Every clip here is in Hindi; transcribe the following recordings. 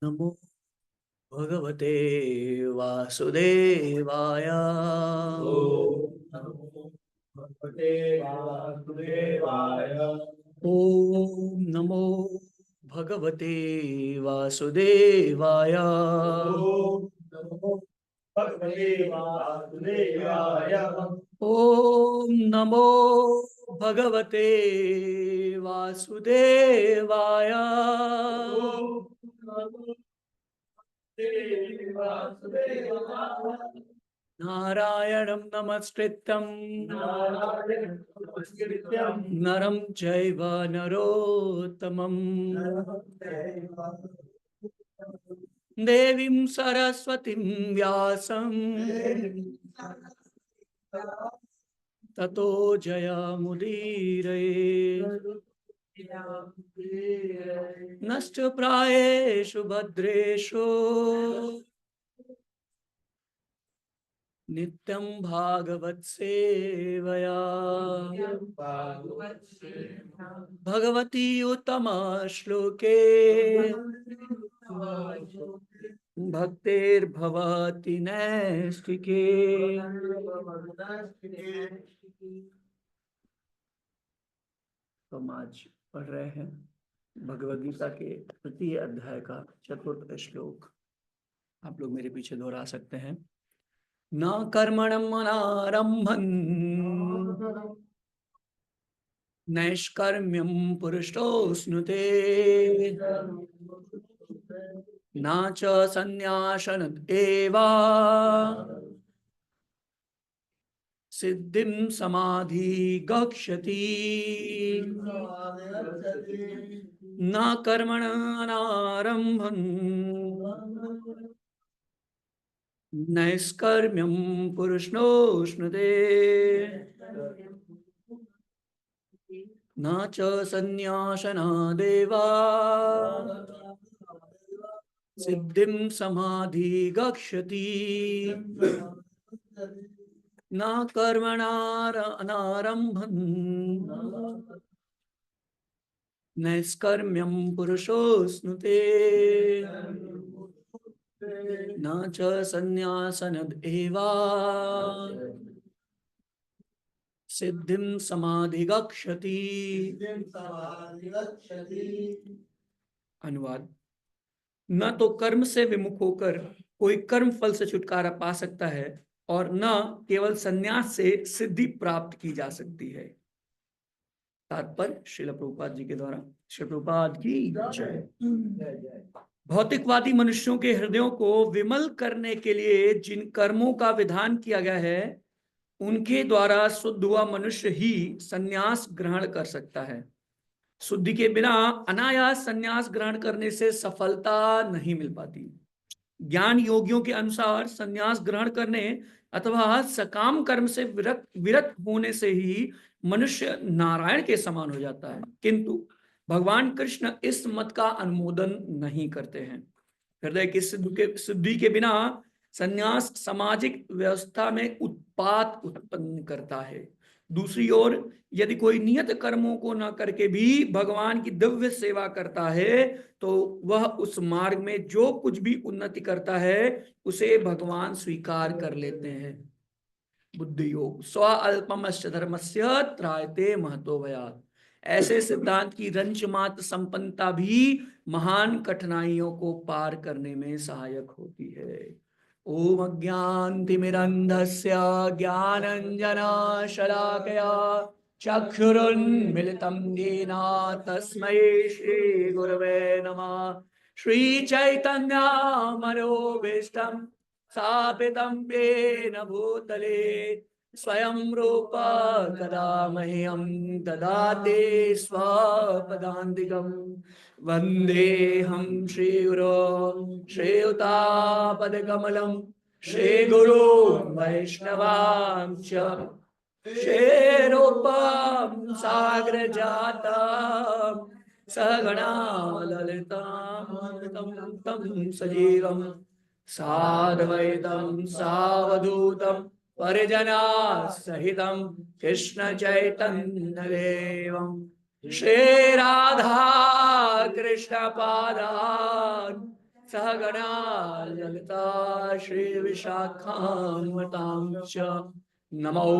नमो भगवते वासुदेवाय। नमो भगवते वासुदेवाय। ओम नमो भगवते वासुदेवाय। ओम नमो भगवते वासुदेवाय। ओम नमो भगवते वासुदेवाय। ओम नमो भगवते वासुदेवाय। नारायणं नमस्कृत्यं नारायणं नमस्कृत्यं नरं चैव नरोत्तमं देवीं सरस्वतीं व्यासं ततो जयमुदीरये। नष्टप्रायेषु भद्रेषु नित्यं भागवत सेवया भगवती उत्तमा श्लोके भक्तिर्भवति नैष्ठिके। तो हम आज पढ़ रहे हैं भगवद गीता के तृतीय अध्याय का चतुर्थ श्लोक। आप लोग मेरे पीछे दोहरा सकते हैं। न कर्मणं अनारम्भन् नैष्कर्म्यं पुरुषोऽश्नुते न च संन्यासनत् एव सिद्धिं समाधिगच्छति। न कर्मणानारम्भन् नैष्कर्म्यं पुरुषोऽश्नुते न च संन्यासनादेव सिद्धिं समाधिगच्छति। न कर्मणारम्भन् नैष्कर्म्यं पुरुषोऽश्नुते न च संन्यासनद् एव सिद्धिं समाधिगच्छति। अनुवाद। न तो कर्म से विमुख होकर कोई कर्म फल से छुटकारा पा सकता है और न केवल संन्यास से सिद्धि प्राप्त की जा सकती है। तात्पर्य श्रील प्रभुपाद जी के द्वारा। श्री प्रभुपाद की जय। भौतिकवादी मनुष्यों के हृदयों को विमल करने के लिए जिन कर्मों का विधान किया गया है उनके द्वारा शुद्ध हुआ मनुष्य ही संन्यास ग्रहण कर सकता है। शुद्धि के बिना अनायास संन्यास ग्रहण करने से सफलता नहीं मिल पाती। ज्ञान योगियों के अनुसार संन्यास ग्रहण करने अथवा सकाम कर्म से विरत होने से ही मनुष्य नारायण के समान हो जाता है, किंतु भगवान कृष्ण इस मत का अनुमोदन नहीं करते हैं। हृदय की शुद्धि के बिना संन्यास सामाजिक व्यवस्था में उत्पात उत्पन्न करता है। दूसरी ओर यदि कोई नियत कर्मों को न करके भी भगवान की दिव्य सेवा करता है तो वह उस मार्ग में जो कुछ भी उन्नति करता है उसे भगवान स्वीकार कर लेते हैं। बुद्धि योग स्व अल्पमस्य धर्मस्य त्रायते महतो भयात्। ऐसे सिद्धांत की रंच मात्र संपन्नता भी महान कठिनाइयों को पार करने में सहायक होती है। ओम अज्ञानतिमिरन्धस्य ज्ञानञ्जना शलाकया चक्षुरुन्मिलितं येन तस्मै श्रीगुरवे नमः। श्रीचैतन्यमनोभीष्टं स्थापितं येन भूतले स्वयं रूप कदा मह्यं ददाति स्वपदान्तिकम्। वन्देऽहं श्रीगुरो श्रीयुतापदकमलं श्रीगुरो वैष्णवांश्च श्रीरूपं साग्रजातं सगणा ललितां तं सजीवं साद्वैतं सावधूतं परिजनासहितं कृष्ण चैतन्यदेवं श्री राधा कृष्ण पादान् सहगणा ललिता श्रीविशाखान्वितां च नमो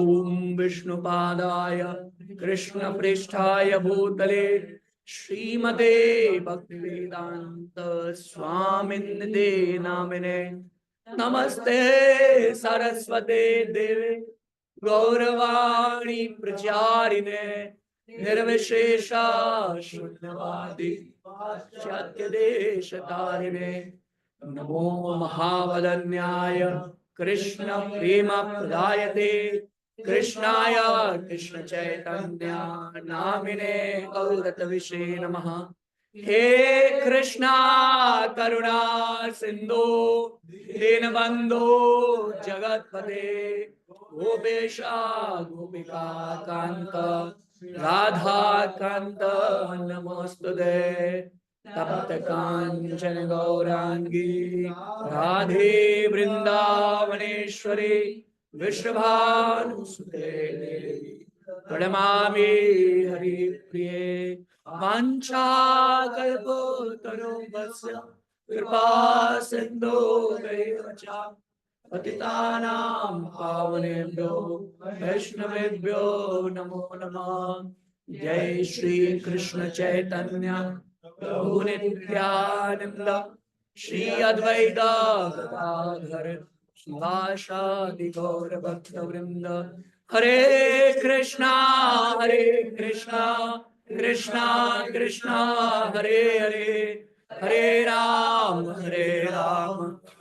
विष्णुपादाय कृष्णपृष्ठाय भूतले श्रीमते भक्तिवेदांत स्वामिनिधे नामिने नमस्ते सरस्वते देवे गौरवाणी प्रचारिणे निर्विशेषा शून्यवादी पाश्चात्य देश तारिणे नमो महावदन्याय कृष्ण प्रेम प्रदायते कृष्णाय कृष्ण चैतन्य नामिने गौरत विषे नमः। हे कृष्णा करुणा सिंधु दीनबंधो जगतपते गोपेशा गोपिका कांत राधा कांत नमोस्तुते तप्त कांचन गौरांगी राधे वृंदावनेश्वरी विश्वभानुसुते देवी प्रणमामि हरिप्रिये वाञ्छाकल्पतरुभ्यश्च कृपा सिन्धुभ्यैव च पतितानां पावनेभ्यो वैष्णवेभ्यो नमो नमः। जय श्री कृष्ण चैतन्य प्रभु नित्यानंद श्री अद्वैत गदाधर शिवासादि गौर भक्त वृंद हरे कृष्णा कृष्णा कृष्णा हरे हरे हरे राम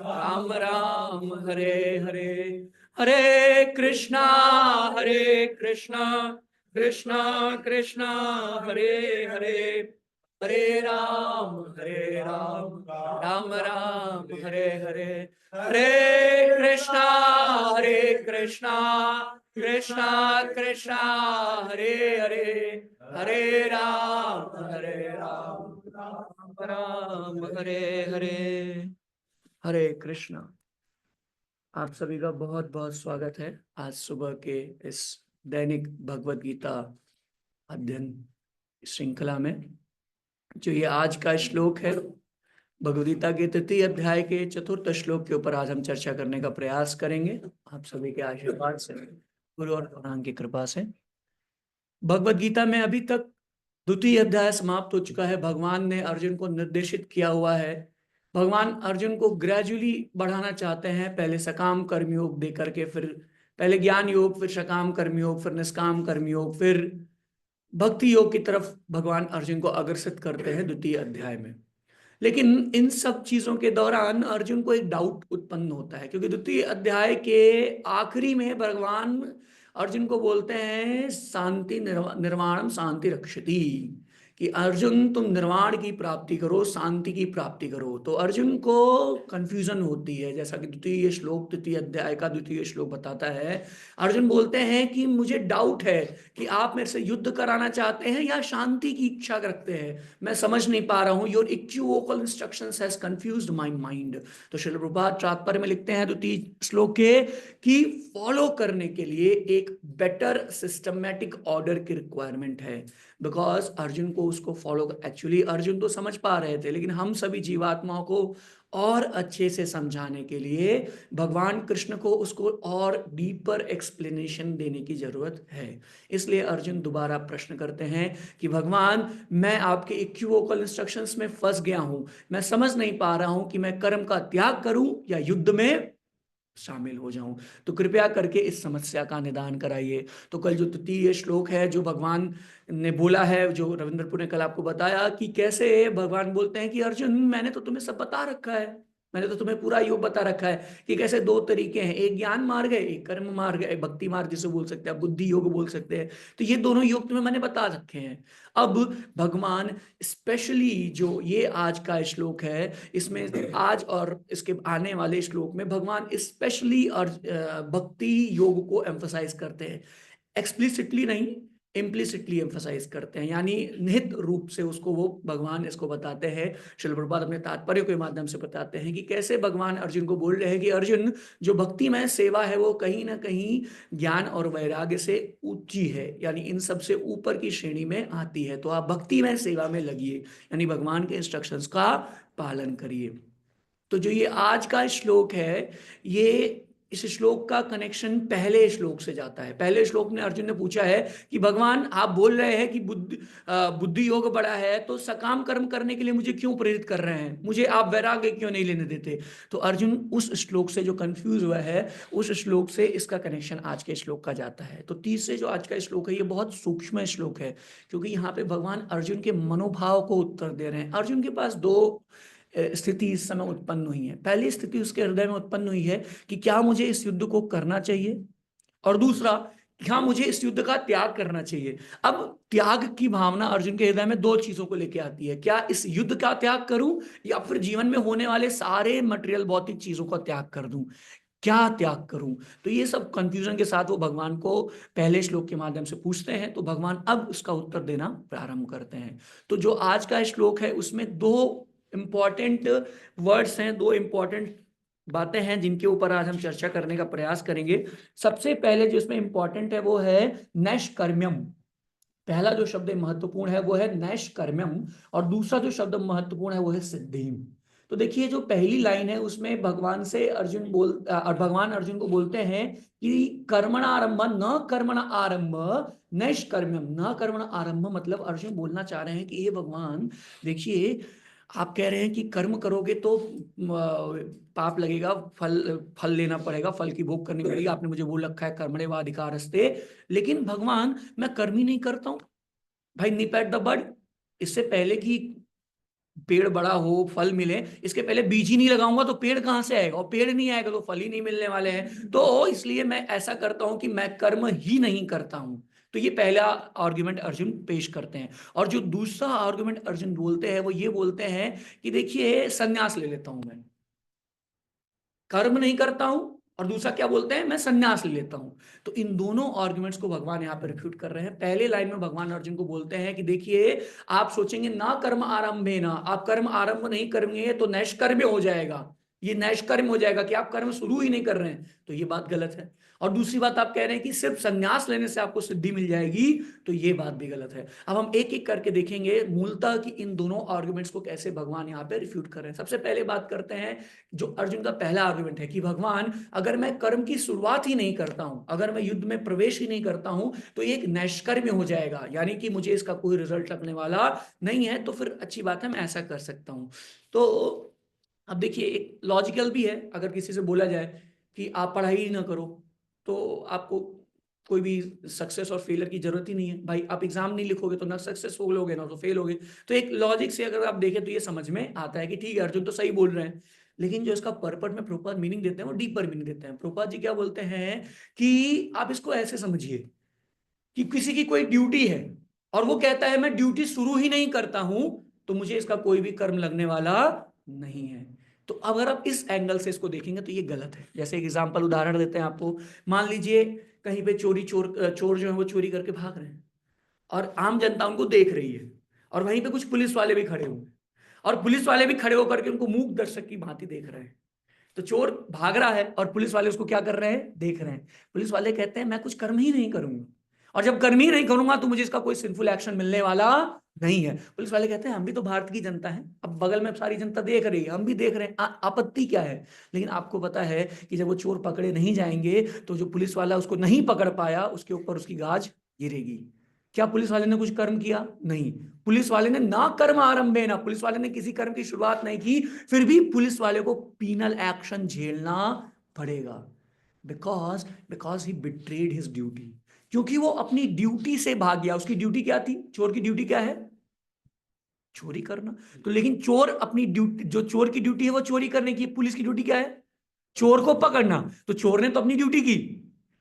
राम राम हरे हरे हरे कृष्णा कृष्णा कृष्णा हरे हरे हरे राम राम राम हरे हरे हरे कृष्णा कृष्णा कृष्णा हरे हरे हरे राम राम राम हरे हरे। हरे कृष्णा। आप सभी का बहुत बहुत स्वागत है आज सुबह के इस दैनिक भगवत गीता अध्ययन श्रृंखला में। जो ये आज का श्लोक है भगवद गीता के तृतीय अध्याय के चतुर्थ श्लोक के ऊपर आज हम चर्चा करने का प्रयास करेंगे आप सभी के आशीर्वाद से, गुरु और भगवान की कृपा से। भगवद गीता में अभी तक द्वितीय अध्याय समाप्त हो चुका है। भगवान ने अर्जुन को निर्देशित किया हुआ है। भगवान अर्जुन को ग्रेजुअली बढ़ाना चाहते हैं, पहले सकाम कर्मयोग दे करके, फिर पहले ज्ञान योग, फिर सकाम कर्मयोग, फिर निष्काम कर्मयोग, फिर भक्ति योग की तरफ भगवान अर्जुन को अग्रसर करते हैं द्वितीय अध्याय में। लेकिन इन सब चीजों के दौरान अर्जुन को एक डाउट उत्पन्न होता है, क्योंकि द्वितीय अध्याय के आखिरी में भगवान अर्जुन को बोलते हैं शांति निर्वाणम शांति रक्षति, कि अर्जुन तुम निर्वाण की प्राप्ति करो, शांति की प्राप्ति करो। तो अर्जुन को कंफ्यूजन होती है, जैसा कि द्वितीय श्लोक द्वितीय अध्याय का द्वितीय श्लोक बताता है। अर्जुन बोलते हैं कि मुझे डाउट है कि आप मेरे से युद्ध कराना चाहते हैं या शांति की इच्छा रखते हैं, मैं समझ नहीं पा रहा हूं। Your equivocal instructions has confused my mind. तो श्रील प्रभुपाद तात्पर्य में लिखते हैं द्वितीय श्लोक के कि फॉलो करने के लिए एक बेटर सिस्टमैटिक ऑर्डर की रिक्वायरमेंट है। बिकॉज अर्जुन को उसको फॉलो, एक्चुअली अर्जुन तो समझ पा रहे थे, लेकिन हम सभी जीवात्माओं को और अच्छे से समझाने के लिए भगवान कृष्ण को उसको और डीपर एक्सप्लेनेशन देने की जरूरत है। इसलिए अर्जुन दोबारा प्रश्न करते हैं कि भगवान, मैं आपके इक्विवोकल इंस्ट्रक्शंस में फंस गया हूं, मैं समझ नहीं पा रहा हूं कि मैं कर्म का त्याग करूं या युद्ध में शामिल हो जाऊं, तो कृपया करके इस समस्या का निदान कराइए। तो कल जो तृतीय श्लोक है जो भगवान ने बोला है, जो रविंद्रपुर ने कल आपको बताया कि कैसे भगवान बोलते हैं कि अर्जुन मैंने तो तुम्हें सब बता रखा है, मैंने तो तुम्हें पूरा योग बता रखा है कि कैसे दो तरीके हैं, एक ज्ञान मार्ग है, एक कर्म मार्ग है, एक भक्ति मार्ग जिसे बोल सकते हैं, बुद्धि योग बोल सकते हैं। तो ये दोनों योग तुम्हें मैंने बता रखे हैं। अब भगवान स्पेशली जो ये आज का श्लोक है, इसमें आज और इसके आने वाले श्लोक में भगवान स्पेशली और भक्ति योग को एम्फसाइज करते हैं। एक्सप्लिसिटली नहीं, इम्प्लिसिटली एम्फसाइज करते हैं, यानी निहित रूप से उसको वो भगवान इसको बताते हैं। श्रील प्रभुपाद अपने तात्पर्य के माध्यम से बताते हैं कि कैसे भगवान अर्जुन को बोल रहे हैं कि अर्जुन, जो भक्तिमय सेवा है वो कहीं ना कहीं ज्ञान और वैराग्य से ऊंची है, यानी इन सब से ऊपर की श्रेणी में आती है। तो आप भक्तिमय सेवा में लगिए, यानी भगवान के इंस्ट्रक्शंस का पालन करिए। तो जो ये आज का श्लोक है, ये इस श्लोक का कनेक्शन पहले श्लोक से जाता है। पहले श्लोक में अर्जुन ने पूछा है कि भगवान आप बोल रहे हैं कि बुद्धि योग बड़ा है, तो सकाम कर्म करने के लिए मुझे क्यों प्रेरित कर रहे हैं, मुझे आप वैराग्य क्यों नहीं लेने देते। तो अर्जुन उस श्लोक से जो कंफ्यूज हुआ है, उस श्लोक से इसका कनेक्शन आज के श्लोक का जाता है। तो तीसरे जो आज का श्लोक है, ये बहुत सूक्ष्म श्लोक है, क्योंकि यहाँ पे भगवान अर्जुन के मनोभाव को उत्तर दे रहे हैं। अर्जुन के पास दो स्थिति इस समय उत्पन्न हुई है। पहली स्थिति उसके हृदय में उत्पन्न हुई है कि क्या मुझे इस युद्ध को करना चाहिए, और दूसरा, क्या मुझे इस युद्ध का त्याग करना चाहिए। अब त्याग की भावना अर्जुन के हृदय में दो चीजों को लेकर आती है, क्या इस युद्ध का त्याग करूं, या फिर जीवन में होने वाले सारे मटेरियल भौतिक चीजों का त्याग कर दूं, क्या त्याग करूं। तो ये सब कंफ्यूजन के साथ वो भगवान को पहले श्लोक के माध्यम से पूछते हैं, तो भगवान अब उसका उत्तर देना प्रारंभ करते हैं। तो जो आज का श्लोक है, उसमें दो इंपॉर्टेंट वर्ड्स हैं, दो इंपॉर्टेंट बातें हैं जिनके ऊपर आज हम चर्चा करने का प्रयास करेंगे। सबसे पहले जो इसमें इंपॉर्टेंट है वो है नैष्कर्म्यम। पहला जो शब्द महत्वपूर्ण है वो है नैष्कर्म्यम, और दूसरा जो शब्द महत्वपूर्ण है वो है सिद्धिम। तो देखिए, जो पहली लाइन है उसमें भगवान अर्जुन को बोलते हैं कि कर्मण आरंभ न कर्मण आरंभ नैष्कर्म्यम। न कर्मण आरंभ मतलब अर्जुन बोलना चाह रहे हैं कि हे भगवान, देखिए आप कह रहे हैं कि कर्म करोगे तो पाप लगेगा, फल फल लेना पड़ेगा, फल की भोग करनी पड़ेगी, आपने मुझे बोल रखा है कर्मण्येवाधिकारस्ते। लेकिन भगवान मैं कर्म ही नहीं करता हूं। भाई निप एट द बड, इससे पहले कि पेड़ बड़ा हो, फल मिले, इसके पहले बीज ही नहीं लगाऊंगा तो पेड़ कहां से आएगा, और पेड़ नहीं आएगा तो फल ही नहीं मिलने वाले हैं। तो इसलिए मैं ऐसा करता हूं कि मैं कर्म ही नहीं करता हूं। तो ये पहला आर्गुमेंट अर्जुन पेश करते हैं। और जो दूसरा आर्गुमेंट अर्जुन बोलते हैं वो ये बोलते हैं कि देखिए संन्यास ले लेता हूं, मैं कर्म नहीं करता हूं, और दूसरा क्या बोलते हैं, मैं संन्यास ले लेता हूं। तो इन दोनों आर्गुमेंट्स को भगवान यहाँ पे रिफ्यूट कर रहे हैं। पहले लाइन में भगवान अर्जुन को बोलते हैं कि देखिए, आप सोचेंगे ना कर्म आरंभे ना, आप कर्म आरंभ नहीं करेंगे तो नैष्कर्म्य हो जाएगा, ये नैष्कर्म हो जाएगा कि आप कर्म शुरू ही नहीं कर रहे हैं, तो ये बात गलत है। और दूसरी बात आप कह रहे हैं कि सिर्फ संन्यास लेने से आपको सिद्धि मिल जाएगी, तो ये बात भी गलत है। अब हम एक एक करके देखेंगे मूलतः कि इन दोनों आर्गुमेंट्स को कैसे भगवान यहाँ पे रिफ्यूट कर रहे हैं। सबसे पहले बात करते हैं, जो अर्जुन का पहला आर्गुमेंट है कि भगवान, अगर मैं कर्म की शुरुआत ही नहीं करता हूं, अगर मैं युद्ध में प्रवेश ही नहीं करता हूं, तो ये एक नैष्कर्म्य हो जाएगा, यानी कि मुझे इसका कोई रिजल्ट लगने वाला नहीं है। तो फिर अच्छी बात है, मैं ऐसा कर सकता हूं। तो अब देखिए, एक लॉजिकल भी है, अगर किसी से बोला जाए कि आप पढ़ाई ही ना करो तो आपको कोई भी सक्सेस और फेलियर की जरूरत ही नहीं है। भाई आप एग्जाम नहीं लिखोगे तो ना सक्सेसफुल होगे ना तो फेल होगे। तो एक लॉजिक से अगर आप देखें तो ये समझ में आता है कि ठीक है, अर्जुन तो सही बोल रहे हैं। लेकिन जो इसका पर्पट में प्रभुपाद मीनिंग देते हैं वो डीपर मीनिंग देते हैं। प्रभुपाद जी क्या बोलते हैं कि आप इसको ऐसे समझिए कि किसी की कोई ड्यूटी है और वो कहता है मैं ड्यूटी शुरू ही नहीं करता हूं, तो मुझे इसका कोई भी कर्म लगने वाला नहीं है। तो अगर आप इस एंगल से इसको देखेंगे तो ये गलत है। जैसे एक एग्जांपल उदाहरण देते हैं आपको, मान लीजिए कहीं पे चोर जो है वो चोरी करके भाग रहे हैं, और आम जनता उनको देख रही है, और वहीं पे कुछ पुलिस वाले भी खड़े हुए, और पुलिस वाले भी खड़े होकर के उनको मूक दर्शक की भांति देख रहे हैं। तो चोर भाग रहा है और पुलिस वाले उसको क्या कर रहे हैं, देख रहे हैं। पुलिस वाले कहते हैं मैं कुछ कर्म ही नहीं करूंगा, और जब कर्म ही नहीं करूंगा तो मुझे इसका कोई सिंफुल एक्शन मिलने वाला नहीं है। पुलिस वाले कहते हैं हम भी तो भारत की जनता है, अब बगल में सारी जनता देख रही है, हम भी देख रहे हैं, आपत्ति क्या है। लेकिन आपको पता है कि जब वो चोर पकड़े नहीं जाएंगे तो जो पुलिस वाला उसको नहीं पकड़ पाया उसके ऊपर उसकी गाज गिरेगी। क्या पुलिस वाले ने कुछ कर्म किया? नहीं। पुलिस वाले ने ना कर्म आरंभे ना, पुलिस वाले ने किसी कर्म की शुरुआत नहीं की, फिर भी पुलिस वाले को पीनल एक्शन झेलना पड़ेगा। Because because he betrayed his duty, क्योंकि वो अपनी ड्यूटी से भाग गया। उसकी ड्यूटी क्या थी? चोर की ड्यूटी क्या है? चोरी करना। तो लेकिन चोर अपनी ड्यूटी, जो चोर की ड्यूटी है वो चोरी करने की, पुलिस की ड्यूटी क्या है? चोर को पकड़ना। तो चोर ने तो अपनी ड्यूटी की,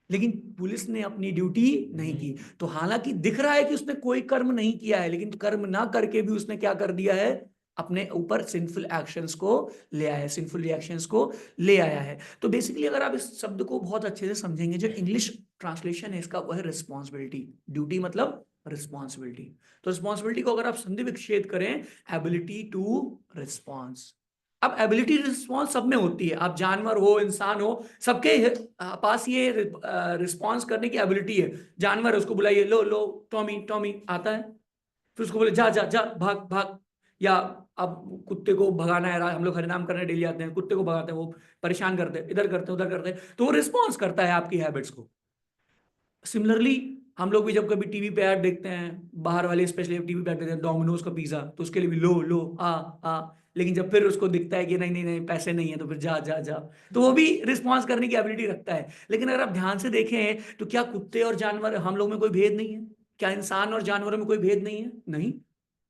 लेकिन पुलिस ने अपनी ड्यूटी नहीं की। तो हालांकि दिख रहा है कि उसने कोई कर्म नहीं किया है, लेकिन कर्म ना करके भी उसने क्या कर दिया है, अपने ऊपर सिंफुल एक्शंस को ले आया है, सिंफुल रिएक्शंस को ले आया है। तो बेसिकली अगर आप इस शब्द को बहुत अच्छे से समझेंगे, जो इंग्लिश ट्रांसलेशन है इसका वो है रिस्पॉन्सिबिलिटी। ड्यूटी मतलब रिस्पॉन्सिबिलिटी। तो रिस्पॉन्सिबिलिटी को अगर आप संधि विच्छेद करें, एबिलिटी टू रिस्पॉन्स। अब एबिलिटी रिस्पॉन्स सब में होती है, आप जानवर हो इंसान हो, सबके पास ये रिस्पॉन्स करने की एबिलिटी है। जानवर है, उसको बुलाइए, लो लो टॉमी टॉमी, आता है। फिर उसको बोले जा जा जा, भाग भाग, या अब कुत्ते को भगाना है, हम लोग हरिनाम करने डेली आते हैं, कुत्ते को भगाते हैं, वो परेशान करते हैं, इधर करते हैं उधर करते हैं, तो वो रिस्पॉन्स करता है आपकी हैबिट्स को। सिमिलरली हम लोग भी जब कभी टीवी पे ऐड देखते हैं, बाहर वाले स्पेशली टीवी पे ऐड देखते हैं डोमिनोज का पिज्जा, तो उसके लिए भी लो लो आ, लेकिन जब फिर उसको दिखता है कि नहीं नहीं नहीं पैसे नहीं है, तो फिर जा जा जा, तो वो भी रिस्पॉन्स करने की एबिलिटी रखता है। लेकिन अगर आप ध्यान से देखें तो क्या कुत्ते और जानवर, हम लोग में कोई भेद नहीं है? क्या इंसान और जानवरों में कोई भेद नहीं है? नहीं,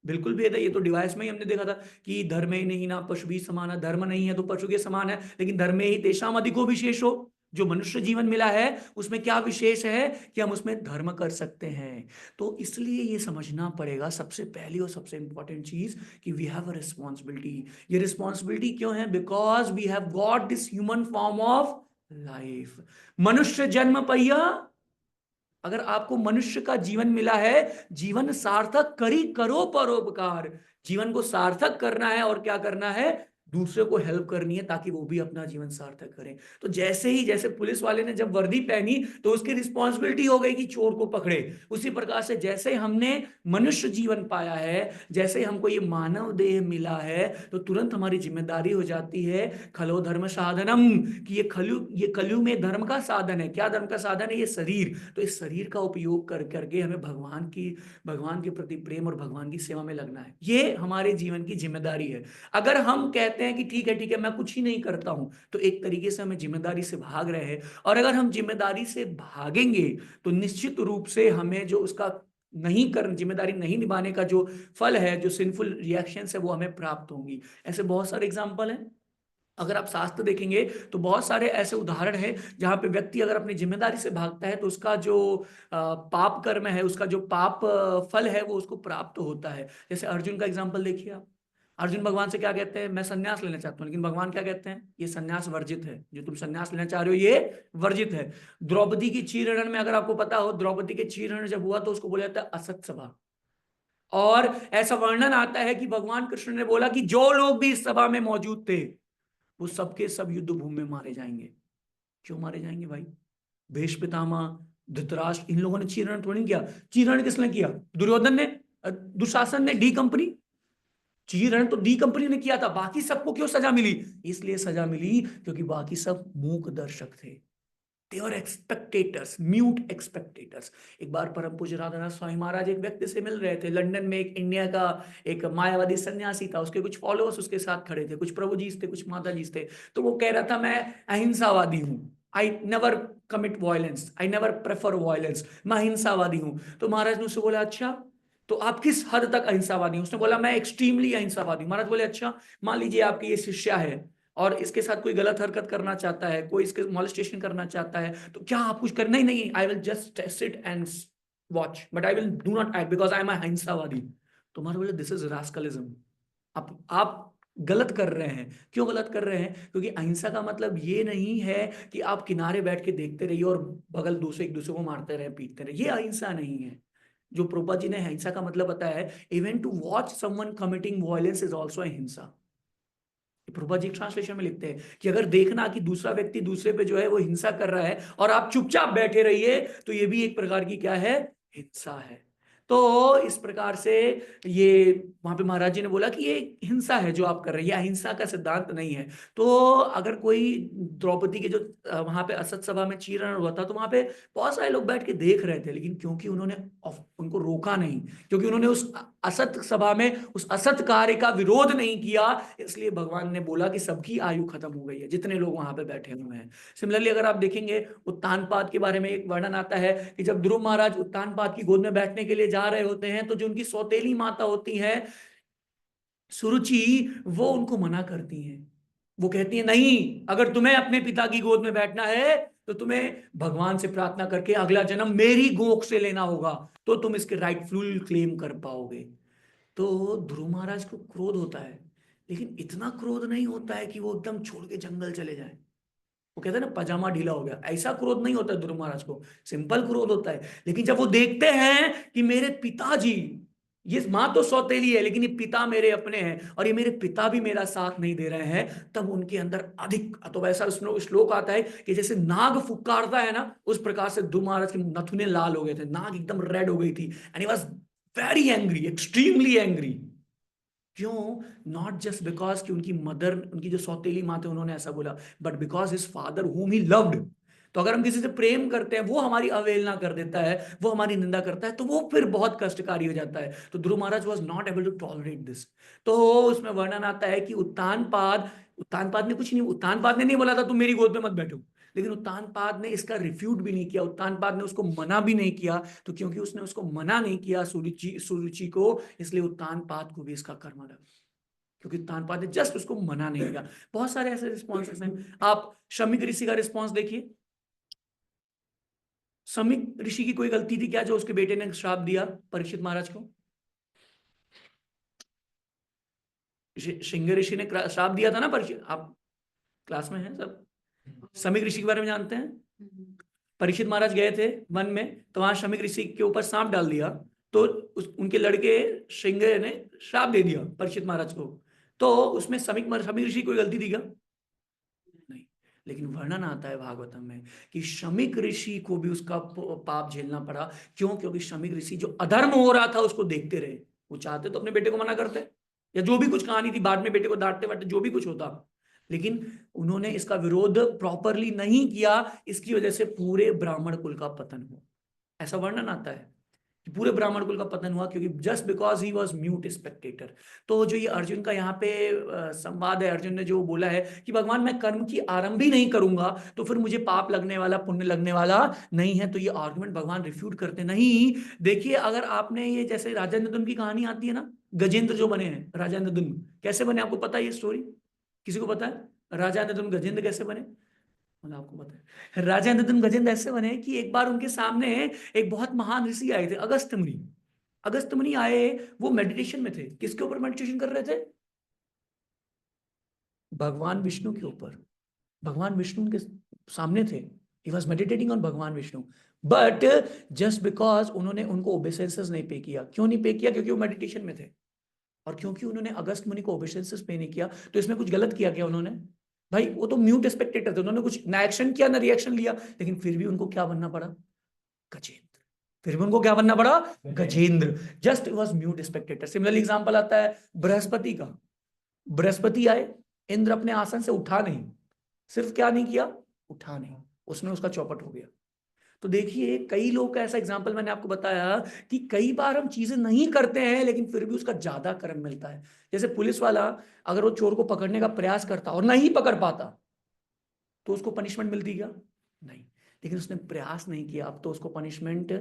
बिल्कुल भेद है। ये तो डिवाइस में ही हमने देखा था कि धर्म ही नहीं ना पशु भी समान है, धर्म नहीं है तो पशु के समान है, लेकिन धर्म ही तेषाम अधिको विशेषो, जो मनुष्य जीवन मिला है उसमें क्या विशेष है कि हम उसमें धर्म कर सकते हैं। तो इसलिए ये समझना पड़ेगा सबसे पहली और सबसे इंपॉर्टेंट चीज कि वी हैव अ रिस्पॉन्सिबिलिटी। ये रिस्पॉन्सिबिलिटी क्यों है? Because we have got this human form of life. मनुष्य जन्म पहिया, अगर आपको मनुष्य का जीवन मिला है, जीवन सार्थक करी करो परोपकार। जीवन को सार्थक करना है और क्या करना है? दूसरे को हेल्प करनी है ताकि वो भी अपना जीवन सार्थक करें। तो जैसे ही जैसे पुलिस वाले ने जब वर्दी पहनी तो उसकी रिस्पॉन्सिबिलिटी हो गई कि चोर को पकड़े, उसी प्रकार से जैसे हमने मनुष्य जीवन पाया है, जैसे हमको ये मानव देह मिला है, तो तुरंत हमारी जिम्मेदारी हो जाती है खलो धर्म साधनम, कि ये कलयुग में धर्म का साधन है। क्या धर्म का साधन है? ये शरीर। तो इस शरीर का उपयोग कर करके हमें भगवान के प्रति प्रेम और भगवान की सेवा में लगना है। ये हमारे जीवन की जिम्मेदारी है। अगर हम कहते हैं कि ठीक है मैं कुछ ही नहीं करता हूं, तो एक तरीके से हमें जिम्मेदारी से भाग रहे हैं। और अगर हम जिम्मेदारी से भागेंगे तो निश्चित रूप से हमें जो उसका नहीं कर जिम्मेदारी नहीं निभाने का जो फल है, जो सिंफुल रिएक्शन है, वो हमें प्राप्त होंगी। ऐसे बहुत सारे एग्जाम्पल हैं। अगर आप शास्त्र देखेंगे तो बहुत सारे ऐसे उदाहरण हैं जहां पे व्यक्ति अगर अपनी जिम्मेदारी से भागता है तो उसका जो पाप कर्म है, उसका जो पाप फल है, वो उसको प्राप्त होता है। जैसे अर्जुन का एग्जाम्पल देखिए आप। अर्जुन भगवान से क्या कहते हैं? मैं संन्यास लेना चाहता हूं, लेकिन भगवान क्या कहते हैं? ये संन्यास वर्जित है, जो तुम संन्यास लेना चाह रहे हो ये वर्जित है। द्रौपदी की चीरहरण में अगर आपको पता हो, द्रौपदी के चीरहरण जब हुआ तो उसको बोला जाता है असत सभा। और ऐसा वर्णन आता है कि भगवान कृष्ण ने बोला कि जो लोग भी इस सभा में मौजूद थे वो सबके सब युद्ध भूमि में मारे जाएंगे। क्यों मारे जाएंगे भाई? भीष्म पितामह, धृतराष्ट्र, इन लोगों ने चीरण थोड़ी किया। चीरण किसने किया? दुर्योधन ने, दुशासन ने, डी कंपनी। चीरण तो डी कंपनी ने किया था। बाकी सबको क्यों सजा मिली? इसलिए सजा मिली क्योंकि बाकी सब मूक दर्शक थे। They were spectators, mute spectators. एक बार परम पूज्य राधानाथ स्वामी महाराज एक व्यक्ति से मिल रहे थे लंदन में। एक इंडिया का एक मायावादी सन्यासी था, उसके कुछ फॉलोअर्स उसके साथ खड़े थे, कुछ प्रभु जी थे, कुछ माता जी थे। तो वो कह रहा था मैं अहिंसावादी हूँ, I never commit violence, I never prefer violence, मैं अहिंसावादी हूँ। तो महाराज ने उससे बोला अच्छा तो आप किस हद तक अहिंसावादी हैं? उसने बोला मैं एक्सट्रीमली अहिंसावादी। महाराज बोले अच्छा, मान लीजिए आपकी ये शिष्या है और इसके साथ कोई गलत हरकत करना चाहता है, कोई इसके मॉलेस्टेशन करना चाहता है, तो क्या आप कुछ कर? नहीं नहीं, I will just sit and watch, but I will do not act because I am अहिंसावादी। तो महाराज बोले दिस इज रास्कलिज्म। आप गलत कर रहे हैं। क्यों गलत कर रहे हैं? क्योंकि अहिंसा का मतलब ये नहीं है कि आप किनारे बैठ के देखते रहिए और बगल दूसरे एक दूसरे को मारते रहे, पीटते रहे। ये अहिंसा नहीं है। जो प्रोपा जी ने अहिंसा का मतलब बताया है, even to watch someone committing violence is also ahimsa. Prabha ji translation में लिखते हैं कि अगर देखना कि दूसरा व्यक्ति दूसरे पे जो है वो हिंसा कर रहा है और आप चुपचाप बैठे रहिए, तो ये भी एक प्रकार की क्या है? हिंसा है। तो इस प्रकार से ये वहां पे महाराज जी ने बोला कि ये हिंसा है जो आप कर रहे हैं, ये अहिंसा का सिद्धांत नहीं है। तो अगर कोई द्रौपदी के जो वहां पे असत सभा में चीरण हुआ था, तो वहां पे बहुत सारे लोग बैठ के देख रहे थे, लेकिन क्योंकि उन्होंने उनको रोका नहीं, क्योंकि उन्होंने उस असत सभा में उस असत कार्य का विरोध नहीं किया, इसलिए भगवान ने बोला कि सबकी आयु खत्म हो गई है, जितने लोग वहां पे बैठे हुए हैं। सिमिलरली अगर आप देखेंगे उत्तानपाद के बारे में एक वर्णन आता है कि जब ध्रुव महाराज उत्तानपाद की गोद में बैठने के लिए जा रहे होते हैं, तो जो उनकी सौतेली माता होती है सुरुचि, वो उनको मना करती हैं। वो कहती है नहीं, अगर तुम्हें अपने पिता की गोद में बैठना है तो तुम्हें भगवान से प्रार्थना करके अगला जन्म मेरी गोख से लेना होगा, तो तुम इसके राइटफुल क्लेम कर पाओगे। तो ध्रुव महाराज को क्रोध होता है, लेकिन इतना क्रोध नहीं होता है कि वो एकदम छोड़ के जंगल चले जाए। वो कहते हैं ना पजामा ढीला हो गया, ऐसा क्रोध नहीं होता ध्रुव महाराज को, सिंपल क्रोध होता है। लेकिन जब वो देखते हैं कि मेरे पिताजी, ये माँ तो सौतेली है लेकिन ये पिता मेरे अपने हैं और ये मेरे पिता भी मेरा साथ नहीं दे रहे हैं, तब उनके अंदर अधिक, तो वैसा उसमें श्लोक आता है कि जैसे नाग फुकारता है ना, उस प्रकार से ध्रुव महाराज के नथुने लाल हो गए थे, नाग एकदम रेड हो गई थी, and he was very angry, extremely angry. क्यों? नॉट जस्ट बिकॉज कि उनकी मदर, उनकी जो सौतेली माँ थे उन्होंने ऐसा बोला, but because his father whom he loved। तो अगर हम किसी से प्रेम करते हैं, वो हमारी अवहेलना कर देता है, वो हमारी निंदा करता है, तो वो फिर बहुत कष्टकारी हो जाता है। तो Dhruv Maharaj was not able to tolerate this. तो उसमें वर्णन आता है कि उत्तानपाद ने कुछ नहीं, उत्तानपाद ने नहीं बोला था तुम मेरी गोद में मत बैठो, लेकिन उत्तानपाद ने इसका रिफ्यूट भी नहीं किया, उत्तानपाद ने उसको मना भी नहीं किया। तो क्योंकि उसने उसको मना नहीं किया सुरुचि को, इसलिए उत्तानपाद को भी इसका कर्म लगा, क्योंकि उत्तानपाद ने जस्ट उसको मना नहीं किया। बहुत सारे ऐसे रिस्पॉन्सेस हैं। आप शमीक ऋषि का रिस्पॉन्स देखिए। शमीक ऋषि की कोई गलती थी क्या जो उसके बेटे ने श्राप दिया परीक्षित महाराज को? सिंह ऋषि ने श्राप दिया था ना परीक्षित, आप क्लास में हैं सब, शमीक ऋषि के बारे में जानते हैं? परीक्षित महाराज गए थे वन में, तो वहां शमीक ऋषि के ऊपर सांप डाल दिया, तो उनके लड़के सिंह ने श्राप दे दिया परीक्षित महाराज को। तो उसमें शमीक ऋषि की कोई गलती थी क्या? नहीं। लेकिन वर्णन आता है भागवतम में कि शमीक ऋषि को भी उसका पाप झेलना पड़ा। क्यों? क्योंकि शमीक ऋषि जो अधर्म हो रहा था उसको देखते रहे। वो चाहते तो अपने बेटे को मना करते, या जो भी कुछ कहानी थी बाद में बेटे को डांटते वाटते जो भी कुछ होता, लेकिन उन्होंने इसका विरोध प्रॉपरली नहीं किया। इसकी वजह से पूरे ब्राह्मण कुल का पतन हुआ। ऐसा वर्णन आता है कि पूरे ब्राह्मण कुल का पतन हुआ, क्योंकि just because he was mute Spectator. तो जो ये अर्जुन का यहाँ पे संवाद है, अर्जुन ने जो बोला है कि भगवान मैं कर्म की आरंभ ही नहीं करूंगा तो फिर मुझे पाप लगने वाला, पुण्य लगने वाला नहीं है। तो ये आर्गुमेंट भगवान रिफ्यूट करते नहीं। देखिए, अगर आपने ये जैसे राजा नंदन की कहानी आती है ना, गजेंद्र जो बने हैं राजा नंदन, कैसे बने आपको पता है ये स्टोरी? किसी को पता है राजा नंदन गजेंद्र कैसे बने? मतलब आपको पता है राजा नंदन गजेंद्र ऐसे बने कि एक बार उनके सामने एक बहुत महान ऋषि आए थे, अगस्त्य मुनि। अगस्त्य मुनि आए, वो मेडिटेशन में थे। किसके ऊपर मेडिटेशन कर रहे थे? भगवान विष्णु के ऊपर। भगवान विष्णु उनके सामने थे, ही वॉज मेडिटेटिंग ऑन भगवान विष्णु। बट जस्ट बिकॉज उन्होंने उनको ओबेसेंसेस नहीं पे किया। क्यों नहीं पे किया? क्योंकि वो मेडिटेशन में थे। और क्योंकि उन्होंने अगस्त मुनि को ओबेसेंसेस पे नहीं किया, तो इसमें कुछ गलत किया क्या उन्होंने? भाई वो तो म्यूट स्पेक्टेटर थे, उन्होंने कुछ ना एक्शन किया ना रिएक्शन लिया, लेकिन फिर भी उनको क्या बनना पड़ा? गजेंद्र। फिर भी उनको क्या बनना पड़ा? Gajendra. Just was mute Spectator. Similar example आता है बृहस्पति का। बृहस्पति आए, इंद्र अपने आसन से उठा नहीं, सिर्फ क्या नहीं किया? उठा नहीं, उसने उसका चौपट हो गया। तो देखिए, कई लोग का ऐसा एग्जाम्पल मैंने आपको बताया कि कई बार हम चीजें नहीं करते हैं लेकिन फिर भी उसका ज्यादा कर्म मिलता है। जैसे पुलिस वाला अगर वो चोर को पकड़ने का प्रयास करता और नहीं पकड़ पाता तो उसको पनिशमेंट मिलती क्या? नहीं। लेकिन उसने प्रयास नहीं किया, अब तो उसको पनिशमेंट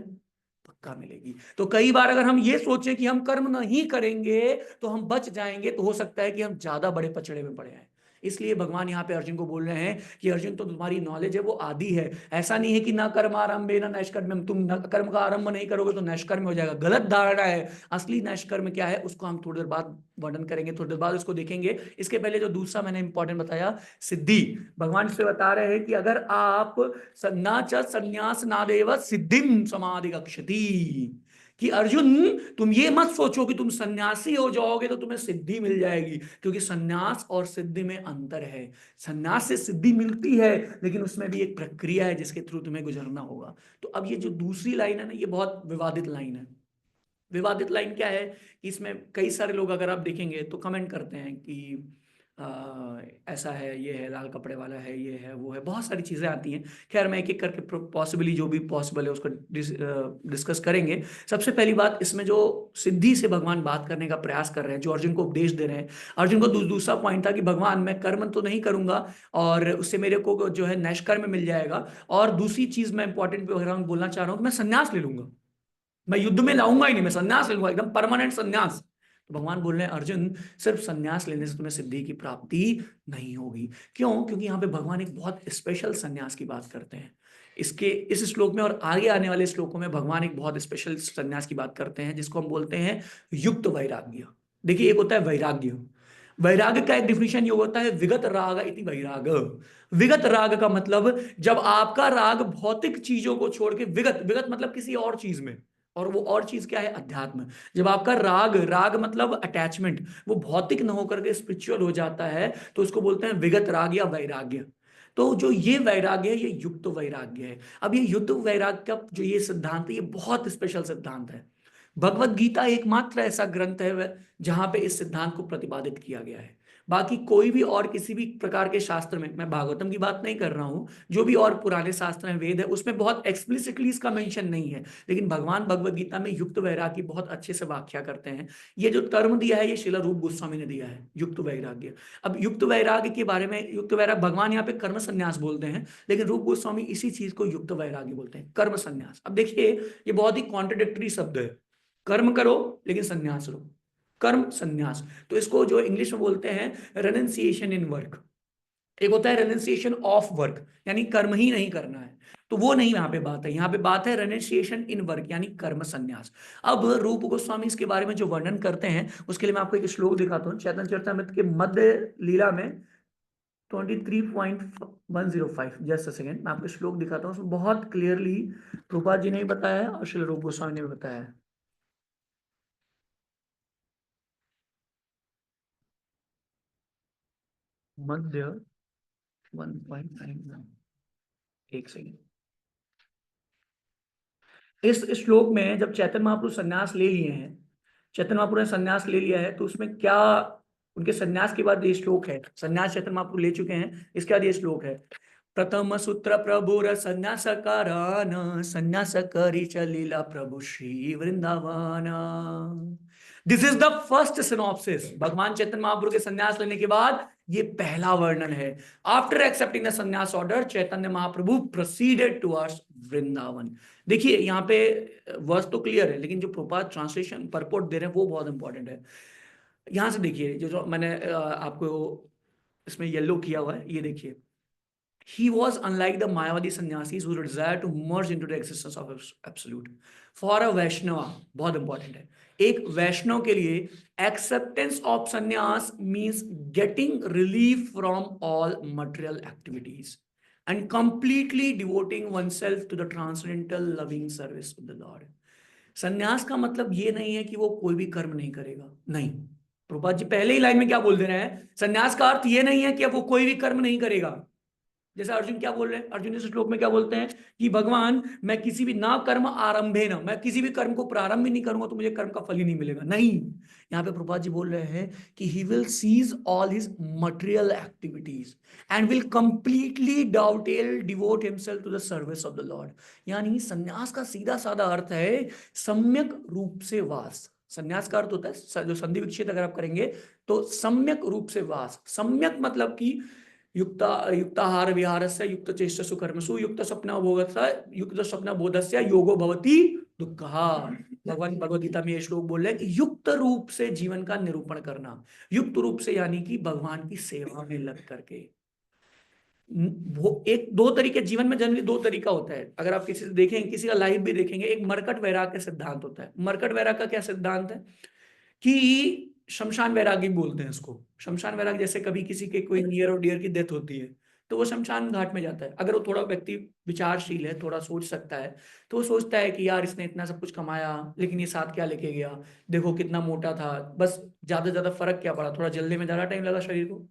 पक्का मिलेगी। तो कई बार अगर हम ये सोचें कि हम कर्म नहीं करेंगे तो हम बच जाएंगे, तो हो सकता है कि हम ज्यादा बड़े पचड़े में पड़े हैं। इसलिए भगवान यहाँ पे अर्जुन को बोल रहे हैं कि अर्जुन, तो तुम्हारी नॉलेज है वो आदि है। ऐसा नहीं है कि ना कर्म आरंभ ना नैष्कर्म, तुम न कर्म का आरंभ नहीं करोगे तो नैष्कर्म हो जाएगा। गलत धारणा है। असली नैष्कर्म क्या है उसको हम थोड़ी देर बाद वर्णन करेंगे, थोड़ी देर बाद उसको देखेंगे। इसके पहले जो दूसरा मैंने इंपॉर्टेंट बताया, सिद्धि। भगवान से बता रहे हैं कि अगर आप ना च संन्यास ना देव सिद्धिम समाधि गच्छति, कि अर्जुन तुम ये मत सोचो कि तुम सन्यासी हो जाओगे तो तुम्हें सिद्धि मिल जाएगी, क्योंकि सन्यास और सिद्धि में अंतर है। सन्यास से सिद्धि मिलती है, लेकिन उसमें भी एक प्रक्रिया है जिसके थ्रू तुम्हें गुजरना होगा। तो अब ये जो दूसरी लाइन है ना, ये बहुत विवादित लाइन है। विवादित लाइन क्या है कि इसमें कई सारे लोग अगर आप देखेंगे तो कमेंट करते हैं कि ऐसा है, ये है, लाल कपड़े वाला है, ये है, वो है, बहुत सारी चीज़ें आती हैं। खैर, मैं एक एक करके पॉसिबली जो भी पॉसिबल है उसको डिस्कस करेंगे। सबसे पहली बात, इसमें जो सिद्धि से भगवान बात करने का प्रयास कर रहे हैं, जो अर्जुन को उपदेश दे रहे हैं, अर्जुन को दूसरा पॉइंट था कि भगवान मैं कर्म तो नहीं करूंगा और उससे मेरे को जो है नैष्कर्म मिल जाएगा। और दूसरी चीज मैं इंपॉर्टेंट बोलना चाह रहा हूँ कि मैं संन्यास ले लूंगा, मैं युद्ध में लाऊंगा ही नहीं, मैं संन्यास ले लूंगा, एकदम परमानेंट संन्यास। तो भगवान बोल रहे हैं अर्जुन, सिर्फ संन्यास लेने से तुम्हें सिद्धि की प्राप्ति नहीं होगी। क्यों? क्योंकि यहाँ पे भगवान एक बहुत स्पेशल संन्यास की बात करते हैं। इसके इस श्लोक में और आगे आने वाले श्लोकों में भगवान एक बहुत स्पेशल संन्यास की बात करते हैं, जिसको हम बोलते हैं युक्त वैराग्य। देखिए, एक होता है वैराग्य। वैराग्य का एक डिफिनेशन ये होता है विगत राग इति वैराग। विगत राग का मतलब जब आपका राग भौतिक चीजों को छोड़ के, विगत विगत मतलब किसी और चीज में, और वो और चीज क्या है? अध्यात्म। जब आपका राग, राग मतलब अटैचमेंट, वो भौतिक न होकर के स्पिरिचुअल हो जाता है, तो उसको बोलते हैं विगत राग या वैराग्य। तो जो ये वैराग्य है, ये युक्त वैराग्य है। अब ये युक्त वैराग्य का जो ये सिद्धांत है, ये बहुत स्पेशल सिद्धांत है। भगवत गीता एकमात्र ऐसा ग्रंथ है जहां पे इस सिद्धांत को प्रतिपादित किया गया है। बाकी कोई भी और किसी भी प्रकार के शास्त्र में, मैं भागवतम की बात नहीं कर रहा हूं, जो भी और पुराने शास्त्र हैं, वेद है, उसमें बहुत एक्सप्लिसिटली इसका मेंशन नहीं है। लेकिन भगवान भगवत गीता में युक्त वैराग्य बहुत अच्छे से व्याख्या करते हैं। ये जो टर्म दिया है, ये श्रील रूप गोस्वामी ने दिया है, युक्त वैराग्य। अब युक्त वैराग्य के बारे में, युक्त वैराग्य भगवान यहाँ पे कर्म संन्यास बोलते हैं, लेकिन रूप गोस्वामी इसी चीज को युक्त वैराग्य बोलते हैं, कर्म संन्यास। अब देखिए, ये बहुत ही कॉन्ट्रडिक्टरी शब्द है, कर्म करो लेकिन संन्यास लो, कर्म संन्यास। तो इसको जो इंग्लिश में बोलते हैं रेनंसिएशन इन वर्क। एक होता है रेनंसिएशन ऑफ वर्क, यानी कर्म ही नहीं करना है, तो वो नहीं यहाँ पे बात है। यहाँ पे बात है रेनंसिएशन इन वर्क, यानी कर्म संन्यास। अब रूप गोस्वामी इसके बारे में जो वर्णन करते हैं, उसके लिए मैं आपको एक श्लोक दिखाता हूँ, चैतन्य चरितामृत के मध्य लीला में 23.105। जस्ट अ सेकेंड, मैं आपको श्लोक दिखाता हूँ, उसमें बहुत क्लियरली प्रभुपाद जी ने भी बताया है और श्री रूप गोस्वामी ने भी बताया है। मध्य 1.9, एक सेकेंड। इस श्लोक में जब चैतन्य महाप्रभु संन्यास ले लिए हैं, चैतन्य महाप्रभु ने संन्यास ले लिया है, तो उसमें क्या, उनके संन्यास के बाद ये श्लोक है, संन्यास चैतन्य महाप्रभु ले चुके हैं, इसके बाद ये श्लोक है, प्रथम सूत्र प्रभुर संन्यास कारण संन्यास करी चलीला प्रभु Shri Vrindavan. This is the first synopsis. भगवान चैतन्य महाप्रभु के संन्यास लेने के बाद ये पहला वर्णन है। आफ्टर एक्सेप्टिंग द संन्यास order, Chaitanya Mahaprabhu proceeded towards Vrindavan. देखिए यहाँ पे वर्स तो क्लियर है, लेकिन जो प्रॉपर ट्रांसलेशन परपोर्ट दे रहे हैं वो बहुत इंपॉर्टेंट है। यहां से देखिए, जो मैंने आपको इसमें येलो किया हुआ है, ये देखिए, he was unlike the Mayavadi sannyasis who desired to merge into the existence of absolute. For a Vaishnava, बहुत इंपॉर्टेंट है, एक वैष्णव के लिए acceptance of sannyas means getting relief from all material activities and completely devoting oneself to the transcendental loving service of the Lord. संन्यास का मतलब ये नहीं है कि वो कोई भी कर्म नहीं करेगा, नहीं। प्रभुपाद जी पहले ही लाइन में क्या बोल दे रहे हैं, संन्यास का अर्थ ये नहीं है कि अब वो कोई भी कर्म नहीं करेगा। जैसे अर्जुन क्या बोल रहे हैं, अर्जुन इस श्लोक में क्या बोलते हैं कि भगवान, मैं किसी भी ना कर्म आरंभे ना, मैं किसी भी कर्म को प्रारंभ ही नहीं करूंगा तो मुझे कर्म का फल ही नहीं मिलेगा, नहीं। यहाँ पे प्रभुपाद जी बोल रहे हैं कि he will cease all his material activities and will completely devote himself to the service of the Lord. यानी संन्यास का सीधा साधा अर्थ है सम्यक रूप से वास। संन्यास का अर्थ होता है, जो संधि विच्छेद अगर आप करेंगे तो सम्यक रूप से वास। सम्यक मतलब कि युक्ताहार विहारस्य युक्त चेष्टसु कर्मसु युक्त स्वप्न भोगस्य युक्त स्वप्न बोधस्य योगो भवति दुःखः। भगवान भगवद गीता में ये श्लोक बोल रहे हैं कि युक्त रूप से जीवन का निरूपण करना, युक्त रूप से यानी कि भगवान की सेवा में लग करके। वो एक दो तरीके जीवन में, जनरली दो तरीका होता है। अगर आप किसी से देखेंगे, किसी का लाइफ भी देखेंगे, एक मरकट वैराग्य सिद्धांत होता है। मरकट वैराग्य का क्या सिद्धांत है कि शमशान वैरागी बोलते हैं इसको। शमशान वैराग, जैसे कभी किसी के कोई नियर और डियर की डेथ होती है तो वो शमशान घाट में जाता है। अगर वो थोड़ा व्यक्ति विचारशील है, थोड़ा सोच सकता है, तो वो सोचता है कि यार इसने इतना सब कुछ कमाया लेकिन ये साथ क्या लेके गया, देखो कितना मोटा था, बस ज्यादा से ज्यादा फर्क क्या पड़ा, थोड़ा जलने में ज्यादा टाइम लगा शरीर को।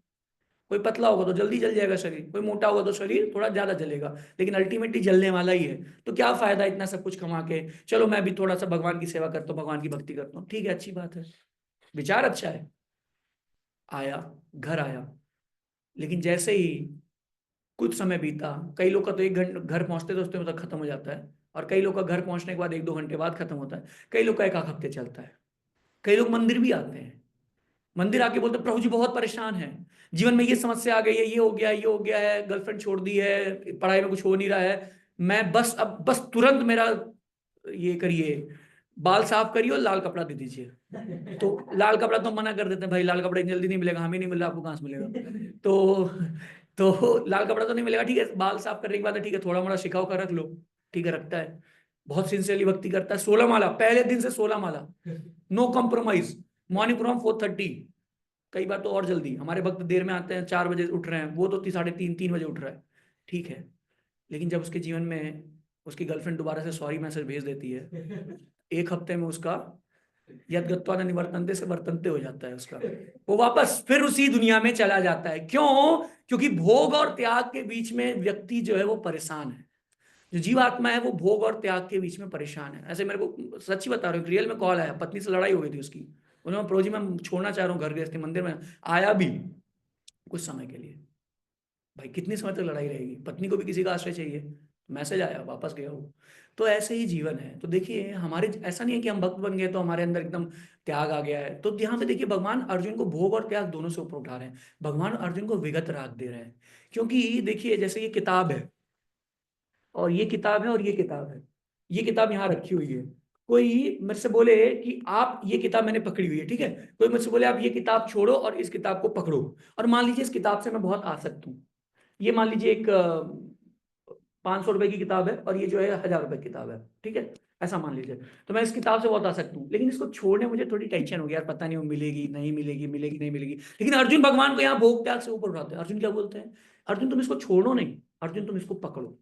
कोई पतला होगा तो जल्दी जल जाएगा शरीर, कोई मोटा होगा तो शरीर थोड़ा ज्यादा जलेगा, लेकिन अल्टीमेटली जलने वाला ही है। तो क्या फायदा इतना सब कुछ कमा के, चलो मैं भी थोड़ा सा भगवान की सेवा करता हूँ, भगवान की भक्ति करता हूँ, ठीक है, अच्छी बात है, विचार अच्छा है। आया, घर आया, लेकिन जैसे ही कुछ समय बीता, कई लोग का तो 1 घंटे घर पहुंचते तो उसमें खत्म हो जाता है, और कई लोग का घर पहुंचने के बाद 1-2 घंटे बाद खत्म होता है, कई लोग का 1 हफ्ते चलता है। कई लोग मंदिर भी आते हैं, मंदिर आके बोलते प्रभु जी बहुत परेशान है, जीवन में ये समस्या आ गई है, ये हो गया, ये हो गया है, गर्लफ्रेंड छोड़ दी है, पढ़ाई में कुछ हो नहीं रहा है, मैं बस अब बस तुरंत मेरा ये करिए, बाल साफ करिए और लाल कपड़ा दे दीजिए। तो लाल कपड़ा तो मना कर देते हैं, भाई लाल कपड़ा जल्दी नहीं मिलेगा, हमें नहीं मिल रहा, आपको कहां से मिलेगा। तो लाल कपड़ा तो नहीं मिलेगा, ठीक है, बाल साफ करने के बाद ठीक है, थोड़ा मोड़ा शिकाव का रख लो, ठीक है, रखता है, बहुत सिंसियरली भक्ति करता है। 16 माला पहले दिन से 16 माला, नो कॉम्प्रोमाइज, मॉर्निंग प्रोग्राम 4:30, कई बार तो और जल्दी, हमारे भक्त देर में आते हैं, 4 बजे उठ रहे हैं, वो तो 3:30-3 बजे उठ रहा है, ठीक है। लेकिन जब उसके जीवन में उसकी गर्लफ्रेंड दोबारा से सॉरी मैसेज भेज देती है, 1 हफ्ते में उसका यद्गत्वा न निवर्तन्ते से वर्तन्ते हो जाता है उसका, वो वापस फिर उसी दुनिया में चला जाता है। क्यों? क्योंकि भोग और त्याग के बीच में व्यक्ति जो है वो परेशान है। जो जीवात्मा है वो भोग और त्याग के बीच में परेशान है। ऐसे मेरे को सच्ची बता रहा हूँ, रियल में कॉल आया, पत्नी से लड़ाई हो गई थी उसकी, उन्होंने प्रोजी में छोड़ना चाह रहा हूँ घर गृहस्थी, मंदिर में आया भी कुछ समय के लिए। भाई कितनी समय तक लड़ाई रहेगी, पत्नी को भी किसी का आश्रय चाहिए, मैसेज आया वापस गया वो। तो ऐसे ही जीवन है। तो देखिए हमारे, ऐसा नहीं है कि हम भक्त बन गए तो हमारे अंदर एकदम त्याग आ गया है। तो यहाँ पे देखिए भगवान अर्जुन को भोग और त्याग दोनों से ऊपर उठा रहे हैं, भगवान अर्जुन को विगत राग दे रहे हैं। क्योंकि देखिए जैसे ये किताब है और ये किताब है और ये किताब है, ये किताब यहाँ रखी हुई है। कोई मेरे से बोले कि आप, ये किताब मैंने पकड़ी हुई है, ठीक है, कोई मेरे से बोले आप ये किताब छोड़ो और इस किताब को पकड़ो, और मान लीजिए इस किताब से मैं बहुत आसक्त हूँ। ये मान लीजिए एक 500 रुपए की किताब है और ये जो है 1000 रुपए की किताब है, ठीक है, ऐसा मान लीजिए। तो मैं इस किताब से बहुत आसक्त हूँ, लेकिन इसको छोड़ने मुझे थोड़ी टेंशन हो गई, यार पता नहीं वो मिलेगी नहीं मिलेगी, मिलेगी नहीं मिलेगी। लेकिन अर्जुन भगवान को यहाँ भोग त्याग से ऊपर उठाते हैं। अर्जुन क्या बोलते हैं, अर्जुन तुम इसको छोड़ो नहीं, अर्जुन तुम इसको पकड़ो।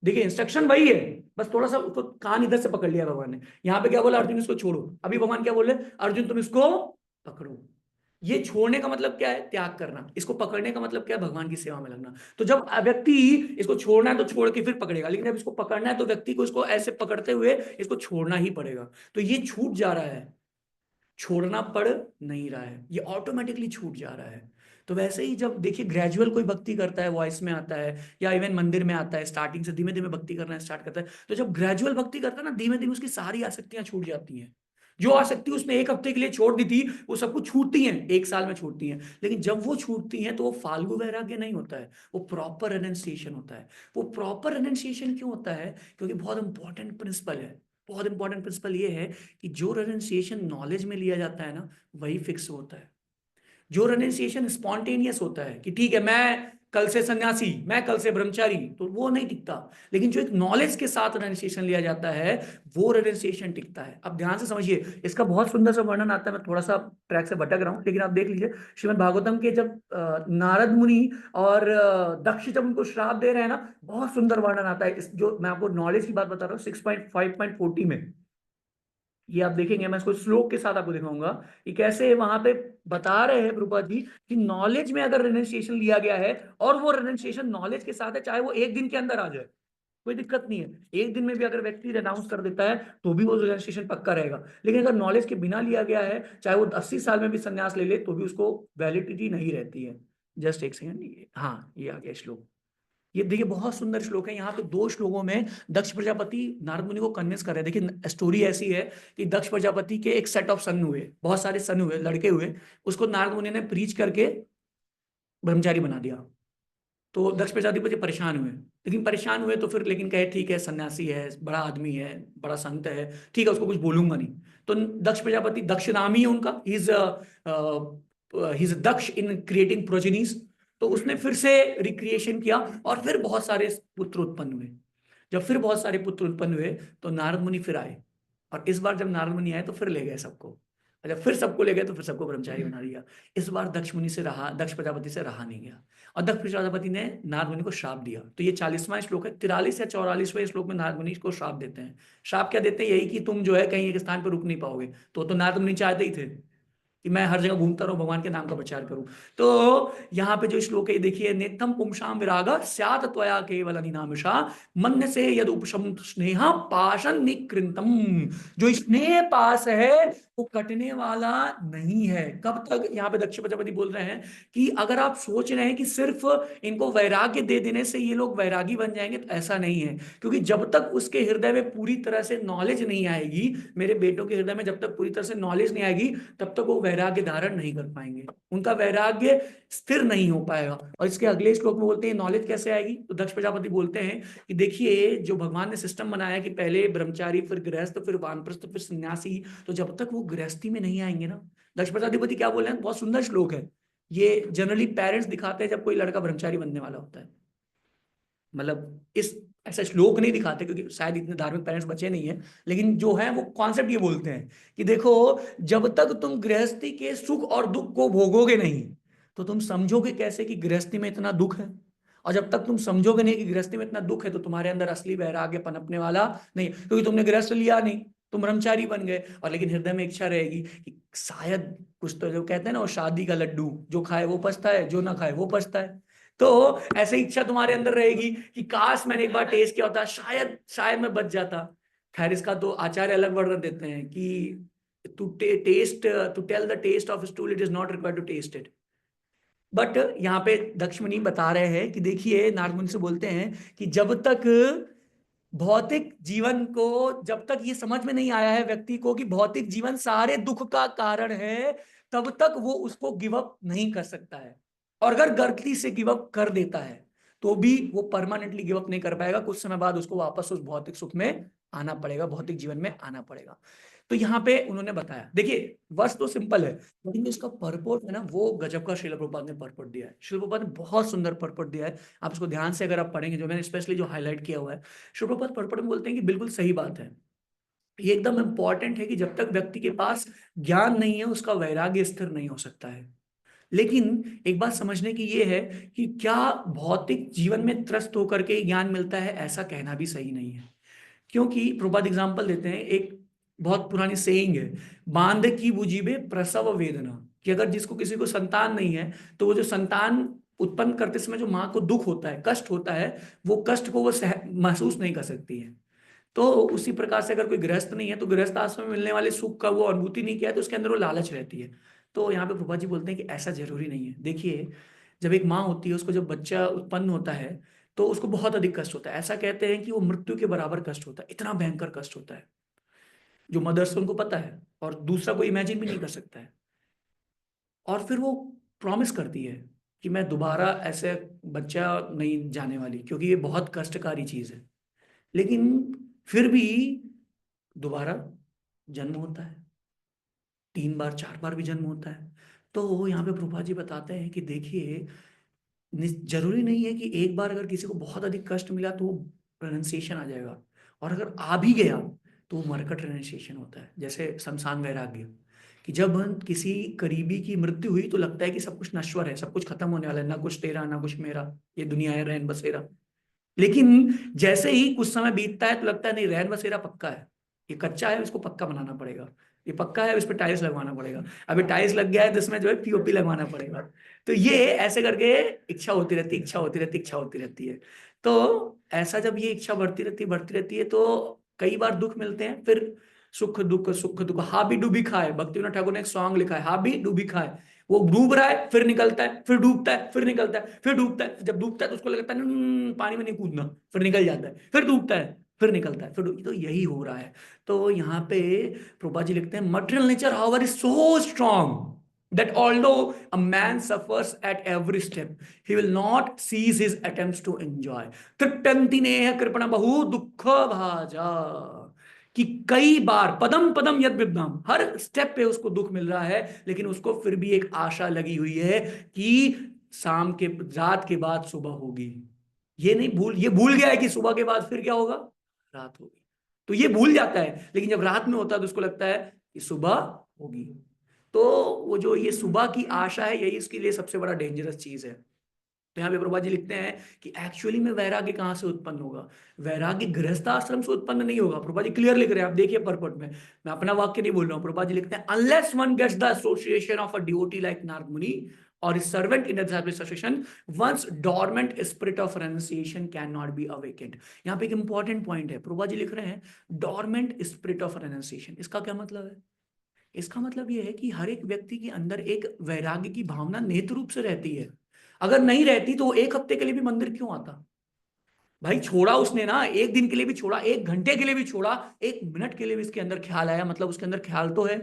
देखिए इंस्ट्रक्शन वही है, बस थोड़ा सा उसको कान इधर से पकड़ लिया भगवान ने। यहाँ पे क्या बोला, अर्जुन इसको छोड़ो, अभी भगवान क्या बोले, अर्जुन तुम इसको पकड़ो। ये छोड़ने का मतलब क्या है, त्याग करना, इसको पकड़ने का मतलब क्या है, भगवान की सेवा में लगना। तो जब व्यक्ति इसको छोड़ना है तो छोड़ के फिर पकड़ेगा, लेकिन जब इसको पकड़ना है तो व्यक्ति को इसको ऐसे पकड़ते हुए इसको छोड़ना ही पड़ेगा। तो ये छूट जा रहा है, छोड़ना पड़ नहीं रहा है, ये ऑटोमेटिकली छूट जा रहा है। तो वैसे ही जब देखिए ग्रेजुअल कोई भक्ति करता है, वॉइस में आता है या इवन मंदिर में आता है, स्टार्टिंग से धीमे धीमे भक्ति करना स्टार्ट करता है, तो जब ग्रेजुअल भक्ति करता है ना, धीमे धीमे उसकी सारी आसक्तियां छूट जाती हैं। जो आसक्ति उसने एक हफ्ते के लिए छोड़ दी थी वो सब कुछ छूटती हैं, एक साल में छूटती हैं। लेकिन जब वो छूटती हैं तो वो फाल्गु वैराग्य नहीं होता है, वो प्रॉपर रेनंसिएशन होता है। वो प्रॉपर रेनंसिएशन क्यों होता है, क्योंकि बहुत इंपॉर्टेंट प्रिंसिपल है, बहुत इंपॉर्टेंट प्रिंसिपल ये है कि जो रेनंसिएशन नॉलेज में लिया जाता है ना, वही फिक्स होता है। जो रेनंसिएशन स्पॉन्टेनियस होता है कि ठीक है मैं कल से सन्यासी, मैं कल से ब्रह्मचारी, तो वो नहीं टिकता। लेकिन जो एक नॉलेज के साथ रेनंसिएशन लिया जाता है, वो रेनंसिएशन टिकता है। अब ध्यान से समझिए, इसका बहुत सुंदर सा वर्णन आता है, मैं थोड़ा सा ट्रैक से भटक रहा हूँ, लेकिन आप देख लीजिए श्रीमद् भागवतम के जब नारद मुनि और दक्ष जब उनको श्राप दे रहे हैं ना, बहुत सुंदर वर्णन आता है। इस जो मैं आपको नॉलेज की बात बता रहा हूँ 6.5.40 में, ये आप देखेंगे, मैं इसको श्लोक के साथ आपको दिखाऊंगा कि कैसे वहां पे बता रहे हैं प्रभुपाद जी कि नॉलेज में अगर रेनंसिएशन लिया गया है और वो रेनंसिएशन नॉलेज के साथ है, चाहे वो एक दिन के अंदर आ जाए, कोई दिक्कत नहीं है। एक दिन में भी अगर व्यक्ति रेनाउंस कर देता है तो भी वो रेनंसिएशन पक्का रहेगा। लेकिन अगर नॉलेज के बिना लिया गया है, चाहे वो 80 साल में भी संन्यास ले ले, तो भी उसको वैलिडिटी नहीं रहती है। जस्ट एक सेकंड, हाँ ये आ गया श्लोक। ये देखिए बहुत सुंदर श्लोक है। यहाँ पे 2 श्लोकों में दक्ष प्रजापति नारद मुनि को कन्विंस कर रहे हैं। देखिए स्टोरी ऐसी है कि दक्ष प्रजापति के एक सेट ऑफ सन हुए, बहुत सारे सन हुए, लड़के हुए, उसको नारद मुनि ने प्रीच करके ब्रह्मचारी बना दिया। तो दक्ष प्रजापति परेशान हुए, लेकिन परेशान हुए तो फिर लेकिन कहे ठीक है सन्यासी है, बड़ा आदमी है, बड़ा संत है, ठीक है उसको कुछ बोलूंगा नहीं। तो दक्ष प्रजापति, दक्ष नाम ही है उनका, he is Daksha in creating progenies. तो उसने फिर से रिक्रिएशन किया और फिर बहुत सारे पुत्र उत्पन्न हुए। जब फिर बहुत सारे पुत्र उत्पन्न हुए तो नारद मुनि फिर आए, और इस बार जब नारद मुनि आए तो फिर ले गए सबको, और जब फिर सबको ले गए तो फिर सबको ब्रह्मचारी बना दिया। इस बार दक्ष प्रजापति से रहा नहीं गया, और दक्ष प्रजापति ने नारद मुनि को श्राप दिया। तो ये 40वां श्लोक है, 43 या 44वें श्लोक में नारद मुनि को श्राप देते हैं। श्राप क्या देते हैं, यही कि तुम जो है कहीं एक स्थान पर रुक नहीं पाओगे। तो नारद मुनि चाहते ही थे कि मैं हर जगह घूमता रहूं, भगवान के नाम का प्रचार करूं। तो यहाँ पे जो श्लोक है देखिए, नेत्थम पुंसाम विराग स्यात् त्वया केवल अनिनामिषा मन से यद उपशम स्नेहा पाशन निकृंतम। जो स्नेह पास है वो कटने वाला नहीं है। कब तक, यहाँ पे दक्ष प्रजापति बोल रहे हैं कि अगर आप सोच रहे हैं कि सिर्फ इनको वैराग्य दे देने से ये लोग वैरागी बन जाएंगे, तो ऐसा नहीं है। क्योंकि जब तक उसके हृदय में पूरी तरह से नॉलेज नहीं आएगी, मेरे बेटों के हृदय में जब तक पूरी तरह से नॉलेज नहीं आएगी, तब तक वो वैराग्य धारण नहीं कर पाएंगे, उनका वैराग्य स्थिर नहीं हो पाएगा। और इसके अगले श्लोक में बोलते हैं नॉलेज कैसे आएगी, तो दक्ष प्रजापति बोलते हैं कि देखिए जो भगवान ने सिस्टम बनाया कि पहले ब्रह्मचारी, फिर गृहस्थ, फिर वानप्रस्थ, फिर सन्यासी, तो जब तक वो गृहस्थी में नहीं आएंगे ना, दक्ष प्रजापति क्या बोल रहे हैं, बहुत सुंदर श्लोक है ये। जनरली पेरेंट्स दिखाते हैं जब कोई लड़का ब्रह्मचारी बनने वाला होता है, मतलब इस ऐसा श्लोक नहीं दिखाते क्योंकि शायद इतने धार्मिक पेरेंट्स बचे नहीं है, लेकिन जो है वो कॉन्सेप्ट ये बोलते हैं कि देखो जब तक तुम गृहस्थी के सुख और दुख को भोगोगे नहीं, तो तुम समझोगे कैसे कि गृहस्थी में इतना दुख है। और जब तक तुम समझोगे नहीं कि गृहस्थी में इतना दुख है, तो तुम्हारे अंदर असली वैराग्य पनपने वाला नहीं, क्योंकि तुमने गृहस्थ लिया नहीं, तुम ब्रह्मचारी बन गए। और लेकिन हृदय में इच्छा रहेगी कि शायद कुछ, तो जो कहते हैं ना वो शादी का लड्डू, जो खाए वो पछता है, जो ना खाए वो पछता है। तो ऐसे इच्छा तुम्हारे अंदर रहेगी कि काश मैंने एक बार टेस्ट किया होता, शायद शायद मैं बच जाता। खैर इसका तो आचार्य अलग वर्णन देते हैं कि to taste, to tell the taste of stool it is not required to taste it. But यहाँ पे दक्ष मुनि बता रहे हैं कि देखिए, नारद मुनि से बोलते हैं कि जब तक भौतिक जीवन को, जब तक ये समझ में नहीं आया है व्यक्ति को कि भौतिक जीवन सारे दुख का कारण है, तब तक वो उसको गिव अप नहीं कर सकता है। और अगर गलती से गिव अप कर देता है तो भी वो परमानेंटली गिव अप नहीं कर पाएगा, कुछ समय बाद उसको वापस उस भौतिक सुख में आना पड़ेगा, भौतिक जीवन में आना पड़ेगा। तो यहाँ पे उन्होंने बताया, देखिए वर्ष तो सिंपल है लेकिन जो इसका पर्पट है ना, वो गजब का श्रील प्रभुपाद ने पर्पट दिया है। श्रील प्रभुपाद ने बहुत सुंदर पर्पट दिया है। आप इसको ध्यान से अगर आप पढ़ेंगे, जो मैंने स्पेशली जो हाईलाइट किया हुआ है, श्रील प्रभुपाद पर्पट में बोलते हैं कि बिल्कुल सही बात है, ये एकदम इंपॉर्टेंट है कि जब तक व्यक्ति के पास ज्ञान नहीं है उसका वैराग्य स्थिर नहीं हो सकता है। लेकिन एक बात समझने की ये है कि क्या भौतिक जीवन में त्रस्त होकर के ज्ञान मिलता है, ऐसा कहना भी सही नहीं है। क्योंकि प्रभुपाद एग्जाम्पल देते हैं, एक बहुत पुरानी सेइंग है, बांध की बुझीबे प्रसव वेदना, कि अगर जिसको किसी को संतान नहीं है तो वो जो संतान उत्पन्न करते समय जो माँ को दुख होता है, कष्ट होता है, वो कष्ट को वो महसूस नहीं कर सकती है। तो उसी प्रकार से अगर कोई गृहस्थ नहीं है तो गृहस्थ आश्रम में मिलने वाले सुख का वो अनुभूति नहीं किया है, तो उसके अंदर वो लालच रहती है। तो यहाँ पे प्रभा जी बोलते हैं कि ऐसा जरूरी नहीं है। देखिए, जब एक माँ होती है, उसको जब बच्चा उत्पन्न होता है तो उसको बहुत अधिक कष्ट होता है। ऐसा कहते हैं कि वो मृत्यु के बराबर कष्ट होता है, इतना भयंकर कष्ट होता है, जो मदर्स उनको पता है और दूसरा कोई इमेजिन भी नहीं कर सकता है। और फिर वो प्रॉमिस करती है कि मैं दोबारा ऐसे बच्चा नहीं जाने वाली, क्योंकि ये बहुत कष्टकारी चीज है। लेकिन फिर भी दोबारा जन्म होता है, 3 बार 4 बार भी जन्म होता है। तो यहाँ पे प्रभुपाद जी बताते हैं कि देखिए, जरूरी नहीं है कि एक बार अगर किसी को बहुत अधिक कष्ट मिला तो प्रोनाउंसिएशन आ जाएगा, और अगर आ भी गया तो मरकट रेनाउंसिएशन होता है, जैसे शमशान वैराग्य, कि जब किसी करीबी की मृत्यु हुई तो लगता है कि सब कुछ नश्वर है, सब कुछ खत्म होने वाला है, ना कुछ तेरा ना कुछ मेरा, ये दुनिया है रैन बसेरा। लेकिन जैसे ही कुछ समय बीतता है तो लगता है नहीं, रैन बसेरा पक्का है, ये कच्चा है, इसको पक्का बनाना पड़ेगा, ये पक्का है, इस पर टाइल्स लगवाना पड़ेगा, अभी टाइल्स लग गया है तो इसमें जो है पीओपी लगवाना पड़ेगा। तो ये ऐसे करके इच्छा होती रहती, इच्छा होती रहती, इच्छा होती रहती है। तो ऐसा जब ये इच्छा बढ़ती रहती है तो कई बार दुख मिलते हैं, फिर सुख दुख हाबी डूबी खाए, भक्तिविनोद ठाकुर ने एक सॉन्ग लिखा है, हाबी डूबी खाए। वो डूब रहा है, फिर निकलता है, फिर डूबता है, फिर निकलता है, फिर डूबता है, जब डूबता है तो उसको लगता है पानी में नहीं कूदना, फिर निकल जाता है, फिर डूबता है, फिर निकलता है, तो यही हो रहा है। तो यहाँ पे प्रभा जी लिखते हैं, material nature however is so strong that although a man suffers at every step, he will not cease his attempts to enjoy. तृप्यन्ति नेह कृपण बहु दुख भाजा, कि कई बार पदम पदम यद विद्यम, हर स्टेप पे उसको दुख मिल रहा है, लेकिन उसको फिर भी एक आशा लगी हुई है कि शाम के, रात के बाद सुबह होगी। ये भूल गया है कि सुबह के बाद फिर क्या होगा, रात होगी। तो ये भूल जाता है, लेकिन जब रात में होता है तो उसको लगता है कि सुबह होगी। तो वो जो ये सुबह की आशा है, यही इसके लिए सबसे बड़ा डेंजरस चीज है। तो यहाँ पे प्रभा जी लिखते हैं कि एक्चुअली में वैराग्य कहाँ से उत्पन्न होगा, वैराग्य गृहस्थ आश्रम से उत्पन्न नहीं होगा। प्रभा जी क्लियर लिख रहे हैं, आप देखिए पर्पट में, मैं अपना वाक्य नहीं बोल रहा हूँ। प्रभा जी लिखते हैं, unless one gets the association of a devotee like Narada Muni और servant in association, once dormant spirit of renunciation can not be awakened. यहाँ पे एक इंपॉर्टेंट पॉइंट है, प्रभा जी लिख रहे हैं डॉर्मेंट स्पिरिट ऑफ रेनुंसिएशन। इसका क्या मतलब है? इसका मतलब यह है कि हर एक व्यक्ति के अंदर एक वैराग्य की भावना निहित रूप से रहती है। अगर नहीं रहती तो वो 1 हफ्ते के लिए भी मंदिर क्यों आता? भाई छोड़ा उसने ना, एक दिन के लिए भी छोड़ा, 1 घंटे के लिए भी छोड़ा, 1 मिनट के लिए भी इसके अंदर ख्याल आया, मतलब उसके अंदर ख्याल तो है।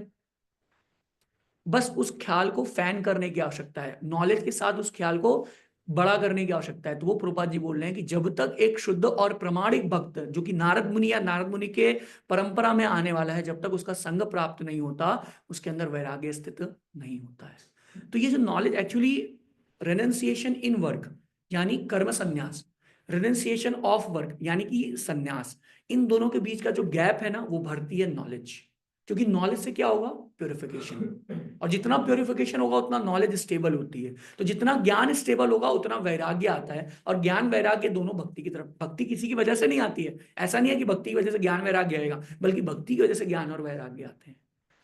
बस उस ख्याल को फैन करने की आवश्यकता है, नॉलेज के साथ उस ख्याल को बड़ा करने की आवश्यकता है। तो वो प्रभुपाद जी बोल रहे हैं कि जब तक एक शुद्ध और प्रमाणिक भक्त, जो कि नारद मुनि या नारद मुनि के परंपरा में आने वाला है, जब तक उसका संग प्राप्त नहीं होता, उसके अंदर वैराग्य स्थित नहीं होता है। तो ये जो नॉलेज एक्चुअली, रेनंसिएशन इन वर्क यानी कर्म संन्यास, रेनंसिएशन ऑफ वर्क यानी कि संन्यास, इन दोनों के बीच का जो गैप है ना, वो भरती है नॉलेज। क्योंकि नॉलेज से क्या होगा, प्योरिफिकेशन, और जितना प्योरिफिकेशन होगा उतना नॉलेज स्टेबल होती है। तो जितना ज्ञान स्टेबल होगा उतना वैराग्य आता है, और ज्ञान वैराग्य दोनों भक्ति की तरफ। भक्ति किसी की वजह से नहीं आती है, ऐसा नहीं है कि भक्ति की वजह से ज्ञान वैराग्य आएगा, बल्कि भक्ति की वजह से ज्ञान और वैराग्य आते हैं।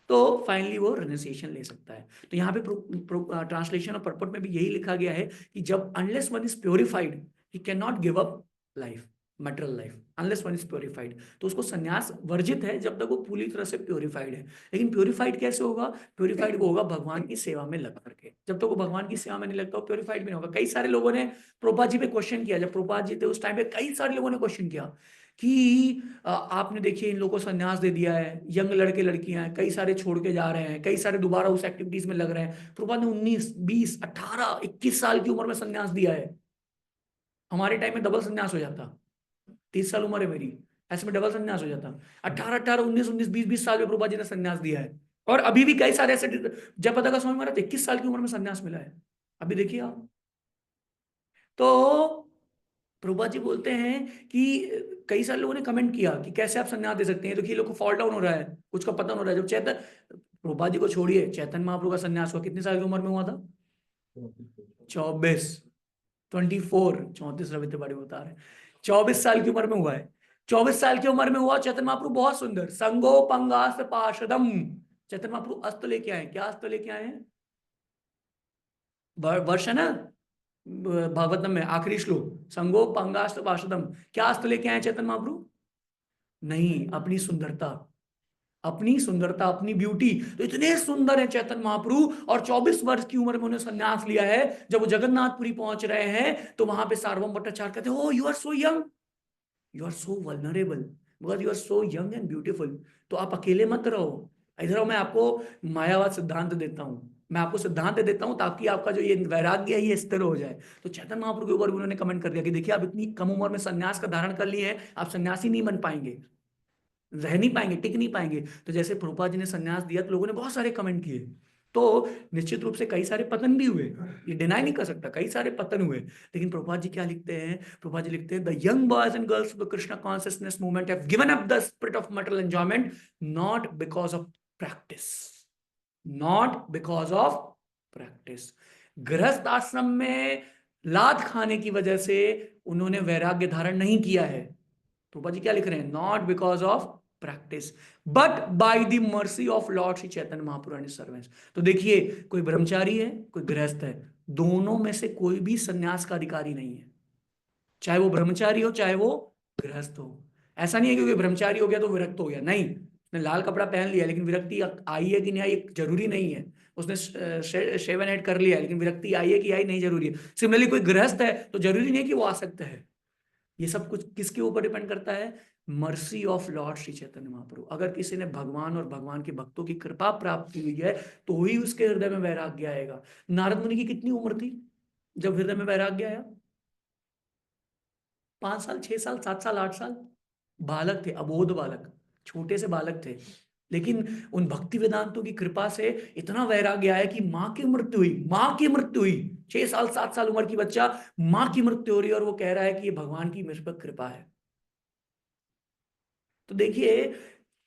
तो फाइनली वो रेनिशिएशन ले सकता है। तो यहाँ पे ट्रांसलेशन और पर्पट में भी यही लिखा गया है कि जब unless one is purified he can not give up life, material life, unless one is purified. तो उसको संन्यास वर्जित है जब तक वो पूरी तरह से प्योरिफाइड है। लेकिन प्योरिफाइड कैसे होगा? प्योरिफाइड वो होगा भगवान की सेवा में लग करके। जब तक वो भगवान की सेवा में नहीं लगता वो प्योरिफाइड भी नहीं होगा। कई सारे लोगों ने प्रभुपाद जी पे क्वेश्चन किया, जब प्रभुपाद जी थे उस टाइम पे कई सारे लोगों ने क्वेश्चन किया कि आपने देखिए इन लोगों को संन्यास दे दिया है, यंग लड़के लड़कियां हैं, कई सारे छोड़ के जा रहे हैं, कई सारे दोबारा उस एक्टिविटीज में लग रहे हैं। प्रभुपाद ने 19, 20, 18, 21 साल की उम्र में संन्यास दिया है। हमारे टाइम में डबल संन्यास हो जाता। 30 साल उम्र है मेरी, ऐसे में डबल संन्यास हो जाता। 18, 18, 19, 19, 20, 20 साल में प्रभुपाद जी ने संन्यास दिया है। और अभी भी कई सारे ऐसे, जब पता का स्वामी महाराज 21 साल की उम्र में संन्यास मिला है। अभी देखिए आप। तो प्रभुपाद जी बोलते हैं कि कई सारे लोगों ने कमेंट किया कि कैसे आप संन्यास दे सकते हैं, तो कि लोग को फॉल डाउन हो रहा है, कुछ का पतन हो रहा है। जब चैतन्य, प्रभुपाद जी को छोड़िए, चैतन्य महाप्रभु का संन्यास हुआ कितनी साल की उम्र में हुआ था? 24, 24, 34 रविंद्र बड़े बता रहे, 24 साल की उम्र में हुआ है। 24 साल की उम्र में हुआ चैतन्य महाप्रभु, बहुत सुंदर, संगो पंगास पार्षदम। चैतन्य महाप्रभु अस्त्र लेके आए। क्या अस्त्र लेके आए हैं? वर्ष है ना भागवतम में आखिरी श्लोक, संगो पंगास्त्र पार्षदम। क्या अस्त्र लेके आए चैतन्य महाप्रभु? नहीं, अपनी सुंदरता, अपनी सुंदरता, अपनी ब्यूटी। तो इतने सुंदर है चैतन्य महाप्रभु, और 24 वर्ष की उम्र में उन्होंने संन्यास लिया है। जब वो जगन्नाथपुरी पहुंच रहे हैं तो वहां पे सार्वभौम भट्टाचार्य कहते हैं, oh you are so young, you are so vulnerable, because you are so young and beautiful. तो आप अकेले मत रहो, इधर आओ, मैं आपको मायावाद सिद्धांत देता हूँ, मैं आपको सिद्धांत देता हूँ ताकि आपका जो ये वैराग्य है ये स्थिर हो जाए। तो चैतन्य महाप्रभु के ऊपर उन्होंने कमेंट कर दिया कि देखिए आप इतनी कम उम्र में संन्यास का धारण कर लिए हैं, आप सन्यासी नहीं बन पाएंगे, रह नहीं पाएंगे, टिक नहीं पाएंगे। तो जैसे प्रभुपाद जी ने संन्यास दिया तो लोगों ने बहुत सारे कमेंट किए। तो निश्चित रूप से कई सारे पतन भी हुए, ये डिनाई नहीं कर सकता, कई सारे पतन हुए। लेकिन प्रभुपाद जी क्या लिखते हैं? प्रभुपाद जी लिखते हैं, the young boys and girls of the Krishna consciousness movement have given up the spirit of material enjoyment not because of practice, not because of practice. गृहस्थ आश्रम में लात खाने की वजह से उन्होंने वैराग्य धारण नहीं किया है। प्रभुपाद जी क्या लिख रहे हैं? Not because of practice but by the mercy of Lord Shri Chaitanya Mahaprabhu and servants. तो देखिए, कोई ब्रह्मचारी है, कोई गृहस्थ है, दोनों में से कोई भी संन्यास का अधिकारी नहीं है, चाहे वो ब्रह्मचारी हो चाहे वो गृहस्थ हो। ऐसा नहीं है कि कोई ब्रह्मचारी हो गया तो विरक्त हो गया, नहीं, उसने लाल कपड़ा पहन लिया लेकिन विरक्ति आई है कि नहीं आई जरूरी नहीं है। उसने शेवन हेड कर लिया लेकिन विरक्ति आई है कि आई नहीं जरूरी है। सिमिलरली कोई गृहस्थ है तो जरूरी नहीं है कि वो आसक्त है। ये सब कुछ किसके ऊपर डिपेंड करता है? Mercy of Lord Shri Chaitanya Mahaprabhu. अगर किसी ने भगवान और भगवान के भक्तों की कृपा प्राप्त की हुई है तो ही उसके हृदय में वैराग्य आएगा। नारद मुनि की कितनी उम्र थी जब हृदय में वैराग्य आया? 5 साल, 6 साल, 7 साल, 8 साल, बालक थे, अबोध बालक, छोटे से बालक थे। लेकिन उन भक्ति वेदांतों की कृपा से इतना वैराग्य आया कि माँ की मृत्यु हुई, माँ की मृत्यु हुई, 6 साल 7 साल उम्र की बच्चा, माँ की मृत्यु हो रही है और वो कह रहा है कि ये भगवान की मेरे पर कृपा है। तो देखिए,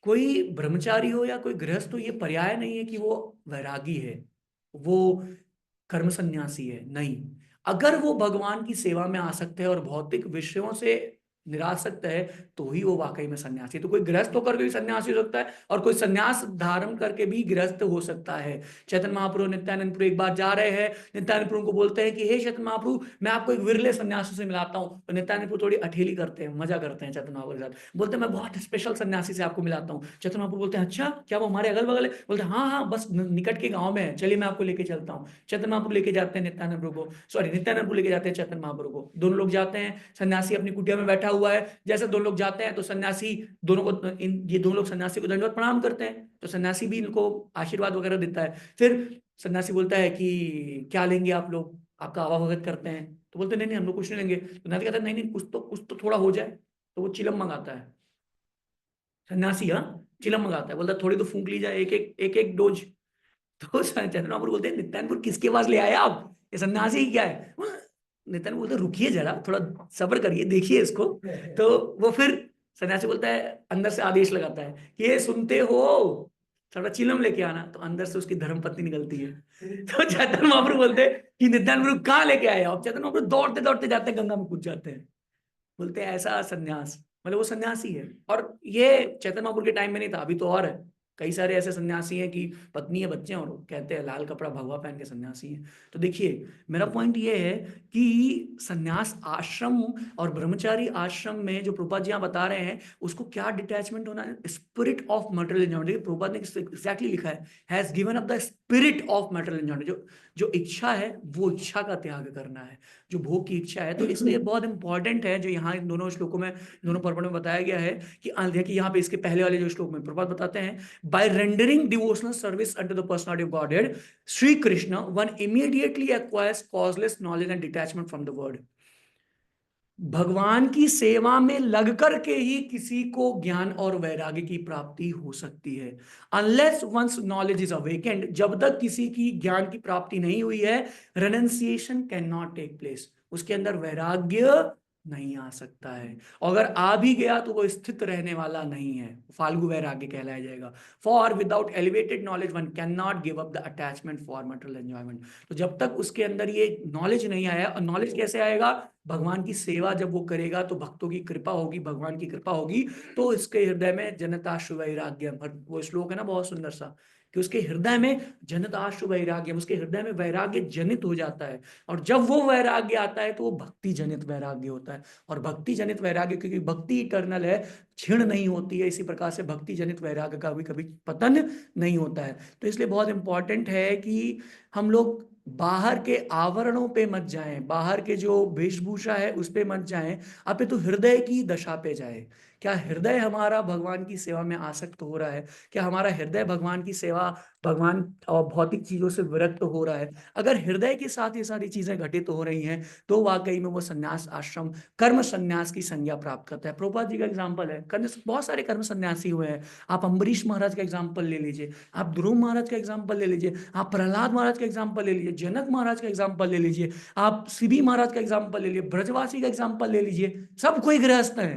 कोई ब्रह्मचारी हो या कोई गृहस्थ हो, ये पर्याय नहीं है कि वो वैरागी है, वो कर्म सन्यासी है, नहीं। अगर वो भगवान की सेवा में आसक्त है और भौतिक विषयों से निरासक्त है तो ही वो वाकई में सन्यासी है। तो कोई गृहस्थ होकर के भी सन्यासी हो सकता है और कोई सन्यास धारण करके भी गृहस्थ हो सकता है। चैतन्य महाप्रभु नित्यानंदपुर एक बार जा रहे हैं, नित्यानंद प्रभु को बोलते हैं कि हे चैतन्य महाप्रभु, मैं आपको एक विरले सन्यासी से मिलाता हूँ। तो नित्यानंद प्रभु थोड़ी अठेली करते हैं, मजा करते हैं चैतन्य महाप्रभु के साथ, बोलते हैं मैं बहुत स्पेशल सन्यासी से आपको मिलाता हूँ। चैतन्य महाप्रभु बोलते हैं अच्छा, क्या वो हमारे अगल बगल है? बोलते हैं हाँ हाँ, बस निकट के गाँव में है, चलिए मैं आपको लेके चलता हूँ। चैतन्य महाप्रभु लेके जाते हैं नित्यानंद प्रभु को, सॉरी नित्यानंद प्रभु लेके जाते हैं चैतन्य महाप्रभु को। दोनों लोग जाते हैं, सन्यासी अपनी कुटिया में बैठा हुआ है। जैसे दोनों लोग जाते हैं तो सन्यासी दोनों को, ये दोनों लोग सन्यासी को दंडवत प्रणाम करते हैं, तो सन्यासी भी इनको आशीर्वाद वगैरह देता है। फिर सन्यासी बोलता है कि क्या लेंगे आप लोग, आपका आवाभगत करते हैं। तो बोलते नहीं नहीं, हम लोग कुछ नहीं लेंगे। तो नाथ कहता है नहीं नहीं, कुछ तो थोड़ा हो जाए। तो वो चिलम मंगाता है, सन्यासी, हाँ, चिलम मंगाता है, बोलता है थोड़ी तो फूंक ली जाए, एक एक डोज। तो चंद्रमापुर बोलते हैं नित्यानपुर किसके पास ले आए आप, ये सन्यासी ही क्या है? नित्यानंद बोलते रुकिए जरा, थोड़ा सब्र करिए, देखिए इसको। तो वो फिर सन्यासी बोलता है, अंदर से आदेश लगाता है कि ये सुनते हो, थोड़ा चिलम लेके आना। तो अंदर से उसकी धर्मपत्नी निकलती है। तो चैतन्य महाप्रभु बोलते हैं कि नित्यानंद प्रभु कहाँ लेके आए आप? चैतन्य महाप्रभु दौड़ते दौड़ते जाते हैं, गंगा में कूद जाते हैं। बोलते हैं ऐसा सन्यास, मतलब वो सन्यासी है। और ये चैतन्य महाप्रभु के टाइम में नहीं था, अभी तो और है, कई सारे ऐसे सन्यासी हैं कि पत्नी है, बच्चे हैं, और कहते हैं लाल कपड़ा भगवा पहन के सन्यासी हैं। तो देखिए, मेरा पॉइंट ये है कि सन्यास आश्रम और ब्रह्मचारी आश्रम में जो प्रभुपाद जी यहाँ बता रहे हैं, उसको क्या डिटैचमेंट होना है, स्पिरिट ऑफ मटेरियल एंजॉयमेंट। देखिए प्रभुपाद ने एग्जैक्टली लिखा है, has given up the spirit of material enjoyment. जो इच्छा है वो इच्छा का त्याग करना है, जो भोग की इच्छा है। तो इसलिए बहुत इंपॉर्टेंट है जो यहाँ इन दोनों श्लोकों में, दोनों पर्वों में बताया गया है कि देखिए यहाँ पे इसके पहले वाले जो श्लोक में प्रभुपाद बताते हैं, by rendering devotional service unto the personality of Godhead Shri Krishna one immediately acquires causeless knowledge and detachment from the world. भगवान की सेवा में लग करके ही किसी को ज्ञान और वैराग्य की प्राप्ति हो सकती है। Unless one's knowledge is awakened, जब तक किसी की ज्ञान की प्राप्ति नहीं हुई है, रेनंसिएशन कैन नॉट टेक प्लेस, उसके अंदर वैराग्य नहीं आ सकता है। अगर आ भी गया तो वो स्थित रहने वाला नहीं है, फाल्गु वैराग्य कहलाया जाएगा। For without elevated knowledge one can not give up the attachment for material enjoyment. तो जब तक उसके अंदर ये नॉलेज नहीं आया, और नॉलेज कैसे आएगा, भगवान की सेवा जब वो करेगा तो भक्तों की कृपा होगी, भगवान की कृपा होगी, तो इसके हृदय में जनताशु वैराग्यम, वो श्लोक है ना बहुत सुंदर सा, कि उसके हृदय में जनताशु वैराग्यम, उसके हृदय में वैराग्य जनित हो जाता है। और जब वो वैराग्य आता है तो वो भक्ति जनित वैराग्य होता है। और भक्ति जनित वैराग्य, क्योंकि भक्ति इटर्नल है, क्षीण नहीं होती है, इसी प्रकार से भक्ति जनित वैराग्य का भी कभी पतन नहीं होता है। तो इसलिए बहुत इंपॉर्टेंट है कि हम लोग बाहर के आवरणों पे मत जाएं, बाहर के जो वेशभूषा है उस पे मत जाएं, अपितु हृदय की दशा पे जाए। क्या हृदय हमारा भगवान की सेवा में आसक्त हो रहा है? क्या हमारा हृदय भगवान की सेवा, भगवान और भौतिक चीजों से विरक्त हो रहा है? अगर हृदय के साथ ये सारी चीजें घटित हो रही हैं तो वाकई में वो संन्यास आश्रम कर्म संन्यास की संज्ञा प्राप्त करता है। प्रभुपाद जी का एग्जाम्पल है, बहुत सारे कर्म संन्यासी हुए हैं। आप अम्बरीश महाराज का एग्जाम्पल ले लीजिए, आप ध्रुव महाराज का एग्जाम्पल ले लीजिए, आप प्रहलाद महाराज का एग्जाम्पल ले लीजिए, जनक महाराज का एग्जाम्पल ले लीजिए, आप शिवी महाराज का एग्जाम्पल ले लीजिए, ब्रजवासी का एग्जाम्पल ले लीजिए। सब कोई गृहस्थ है,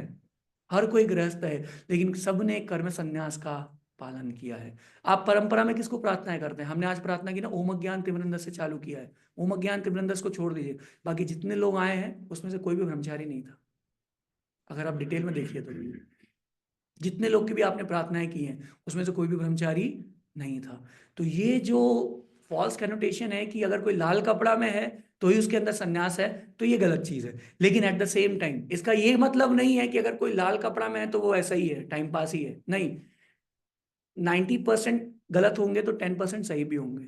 हर कोई गृहस्थ है, लेकिन सबने कर्म संन्यास का पालन किया है। आप परंपरा में किसको प्रार्थनाएं करते हैं? हमने आज प्रार्थना की ना, ओम ज्ञान तिमिरंदस से चालू किया है। ओम ज्ञान तिमिरंदस को छोड़ दीजिए, बाकी जितने लोग आए हैं उसमें से कोई भी ब्रह्मचारी नहीं था। अगर आप डिटेल में देखिए तो जितने लोग की भी आपने प्रार्थनाएं की हैं उसमें से कोई भी ब्रह्मचारी नहीं था। तो ये जो फॉल्स कनोटेशन है कि अगर कोई लाल कपड़ा में है तो ही उसके अंदर सन्यास है, तो ये गलत चीज है। लेकिन एट द सेम टाइम इसका ये मतलब नहीं है कि अगर कोई लाल कपड़ा में है तो वो ऐसा ही है, टाइम पास ही है, नहीं। 90% गलत होंगे तो 10% सही भी होंगे।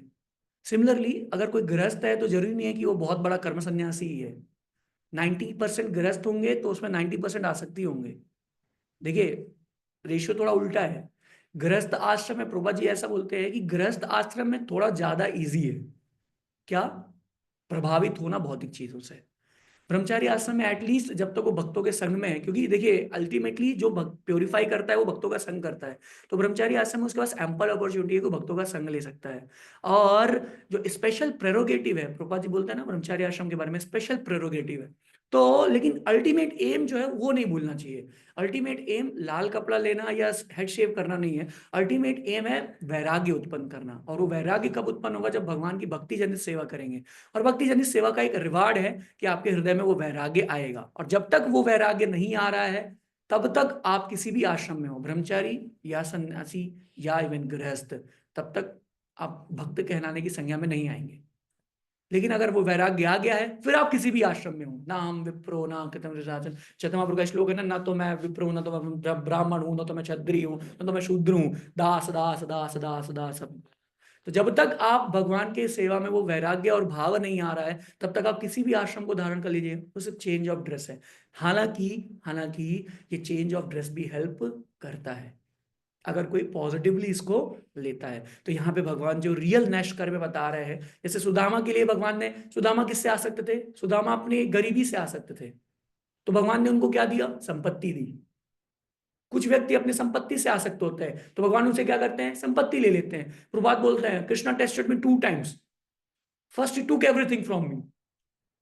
सिमिलरली अगर कोई गृहस्थ है तो जरूरी नहीं है कि वो बहुत बड़ा कर्म सन्यासी ही है। 90% गृहस्थ होंगे तो उसमें 90% आसक्ति होंगे। देखिए रेशियो थोड़ा उल्टा है। गृहस्थ आश्रम में प्रभा जी ऐसा बोलते हैं कि गृहस्थ आश्रम में थोड़ा ज्यादा इजी है, क्या, प्रभावित होना भौतिक चीजों से। ब्रह्मचारी आश्रम में एटलीस्ट जब तक वो भक्तों के संग में है, क्योंकि देखिए अल्टीमेटली जो प्योरीफाई करता है वो भक्तों का संग करता है। तो ब्रह्मचारी आश्रम में उसके पास एम्पल अपॉर्चुनिटी है कि भक्तों का संग ले सकता है। और जो स्पेशल प्रेरोगेटिव है, प्रभुपाद जी बोलते हैं ना ब्रह्मचारी आश्रम के बारे में, स्पेशल प्रेरोगेटिव है। तो लेकिन अल्टीमेट एम जो है वो नहीं भूलना चाहिए। अल्टीमेट एम लाल कपड़ा लेना या हेड शेव करना नहीं है। अल्टीमेट एम है वैराग्य उत्पन्न करना। और वो वैराग्य कब उत्पन्न होगा? जब भगवान की भक्ति जनित सेवा करेंगे। और भक्ति जनित सेवा का एक रिवार्ड है कि आपके हृदय में वो वैराग्य आएगा। और जब तक वो वैराग्य नहीं आ रहा है तब तक आप किसी भी आश्रम में हो, ब्रह्मचारी या सन्यासी या इवन गृहस्थ, तब तक आप भक्त कहलाने की संज्ञा में नहीं आएंगे। लेकिन अगर वो वैराग्य आ गया है फिर आप किसी भी आश्रम में हो, ना हम विप्रो ना चतमा का श्लोक है ना, ना तो मैं विप्रो, ना तो मैं ब्राह्मण हूं, ना तो मैं क्षत्रिय हूं, ना तो मैं शूद्र हूं, दास दास दास दास दास। तो जब तक आप भगवान के सेवा में वो वैराग्य और भाव नहीं आ रहा है तब तक आप किसी भी आश्रम को धारण कर लीजिए, वो सिर्फ चेंज ऑफ ड्रेस है। हालांकि हालांकि ये चेंज ऑफ ड्रेस भी हेल्प करता है अगर कोई पॉजिटिवली इसको लेता है। तो यहाँ पे भगवान जो रियल नैष्कर्म में बता रहे हैं, जैसे सुदामा के लिए भगवान ने, सुदामा किससे आ सकते थे? सुदामा अपनी गरीबी से आ सकते थे, तो भगवान ने उनको क्या दिया? संपत्ति दी। कुछ व्यक्ति अपनी संपत्ति से आसक्त होते हैं तो भगवान उनसे क्या करते हैं? संपत्ति ले लेते हैं। प्रभुपाद बोलते हैं कृष्णा टेस्टेड मी 2 टाइम्स, फर्स्ट ही टूक एवरीथिंग फ्रॉम मी।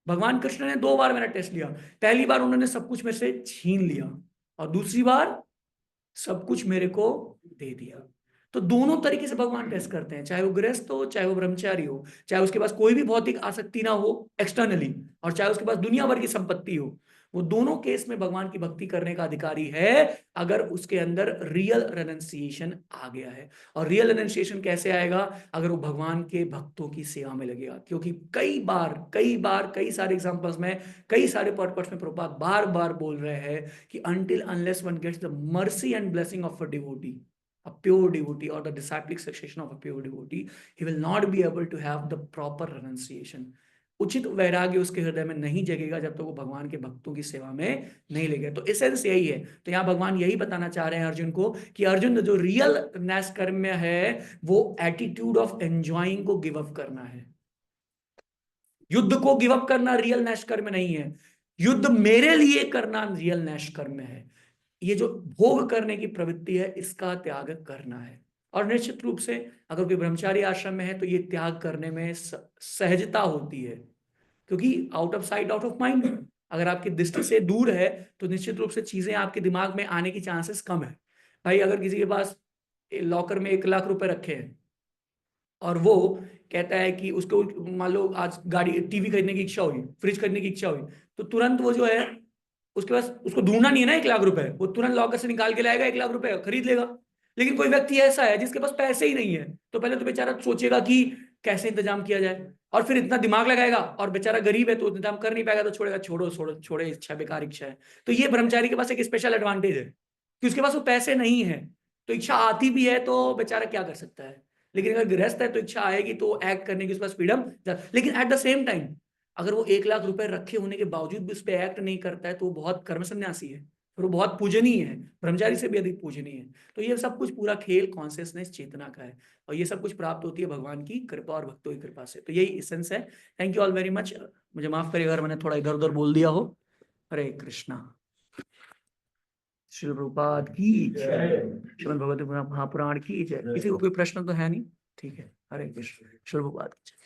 भगवान कृष्ण ने 2 बार मेरा टेस्ट लिया। पहली बार उन्होंने सब कुछ मेरे से छीन लिया और दूसरी बार सब कुछ मेरे को दे दिया। तो दोनों तरीके से भगवान टेस्ट करते हैं, चाहे वो गृहस्थ हो, चाहे वो ब्रह्मचारी हो, चाहे उसके पास कोई भी भौतिक आसक्ति ना हो एक्सटर्नली, और चाहे उसके पास दुनिया भर की संपत्ति हो, वो दोनों केस में भगवान की भक्ति करने का अधिकारी है अगर उसके अंदर रियल रेनंसिएशन आ गया है। और रियल रेनंसिएशन कैसे आएगा? अगर वो भगवान के भक्तों की सेवा में लगेगा। क्योंकि कई सारे एग्जांपल्स में, कई सारे पॉडकास्ट में प्रभुपाद बार बार बोल रहे हैं कि until unless one gets the mercy and blessing of a devotee, a pure devotee, or the disciplic succession of a pure devotee, he will not be able to have the proper renunciation. उचित वैराग्य उसके हृदय में नहीं जगेगा जब तक वो भगवान के भक्तों की सेवा में नहीं लगे। तो एसेंस यही है। तो यहाँ भगवान यही बताना चाह रहे हैं अर्जुन को कि अर्जुन, जो रियल नैष्कर्म्य है वो एटीट्यूड ऑफ एंजॉइंग को गिव अप करना है। युद्ध को गिव अप करना रियल नैष्कर्म्य नहीं है, युद्ध मेरे लिए करना रियल नैष्कर्म्य है। ये जो भोग करने की प्रवृत्ति है इसका त्याग करना है। और निश्चित रूप से अगर कोई ब्रह्मचारी आश्रम में है तो ये त्याग करने में सहजता होती है, क्योंकि out of sight out of mind, अगर आपकी दृष्टि से दूर है तो निश्चित रूप से चीजें आपके दिमाग में आने की चांसेस कम है। भाई अगर किसी के पास लॉकर में 1 लाख रुपए रखे हैं और वो कहता है कि उसको मान लो आज गाड़ी टीवी खरीदने की इच्छा हुई, फ्रिज खरीदने की इच्छा हुई, तो तुरंत वो जो है उसके पास, उसको ढूंढना नहीं है ना 1 लाख रुपए, वो तुरंत लॉकर से निकाल के लाएगा, 1 लाख रुपए खरीद लेगा। लेकिन कोई व्यक्ति ऐसा है जिसके पास पैसे ही नहीं है, तो पहले तो बेचारा सोचेगा कि कैसे इंतजाम किया जाए, और फिर इतना दिमाग लगाएगा, और बेचारा गरीब है तो इंतजाम कर नहीं पाएगा, तो छोड़ेगा, छोड़ो छोड़ो छोड़े, इच्छा बेकार इच्छा है। तो ये ब्रह्मचारी के पास एक स्पेशल एडवांटेज है कि उसके पास वो पैसे नहीं है, तो इच्छा आती भी है तो बेचारा क्या कर सकता है। लेकिन अगर गृहस्थ है तो इच्छा आएगी तो एक्ट करने की उसके पास फ्रीडम। लेकिन एट द सेम टाइम अगर वो 1 लाख रुपए रखे होने के बावजूद भी उस पर एक्ट नहीं करता है तो वो बहुत कर्म सन्यासी है, और वो बहुत पूजनीय है, ब्रह्मचारी से भी अधिक पूजनीय है। तो ये सब कुछ पूरा खेल कॉन्शियसनेस चेतना का है, और ये सब कुछ प्राप्त होती है भगवान की कृपा और भक्तों की कृपा से। तो यही एसेंस है। Thank you all very much. मुझे माफ करिएगा अगर मैंने थोड़ा इधर उधर बोल दिया हो। हरे कृष्णा। श्रील प्रभुपाद की जय, श्रीमद् भगवत महापुराण की जय। किसी को कोई प्रश्न तो है नहीं? ठीक है, हरे कृष्ण। श्रील प्रभुपाद की जय।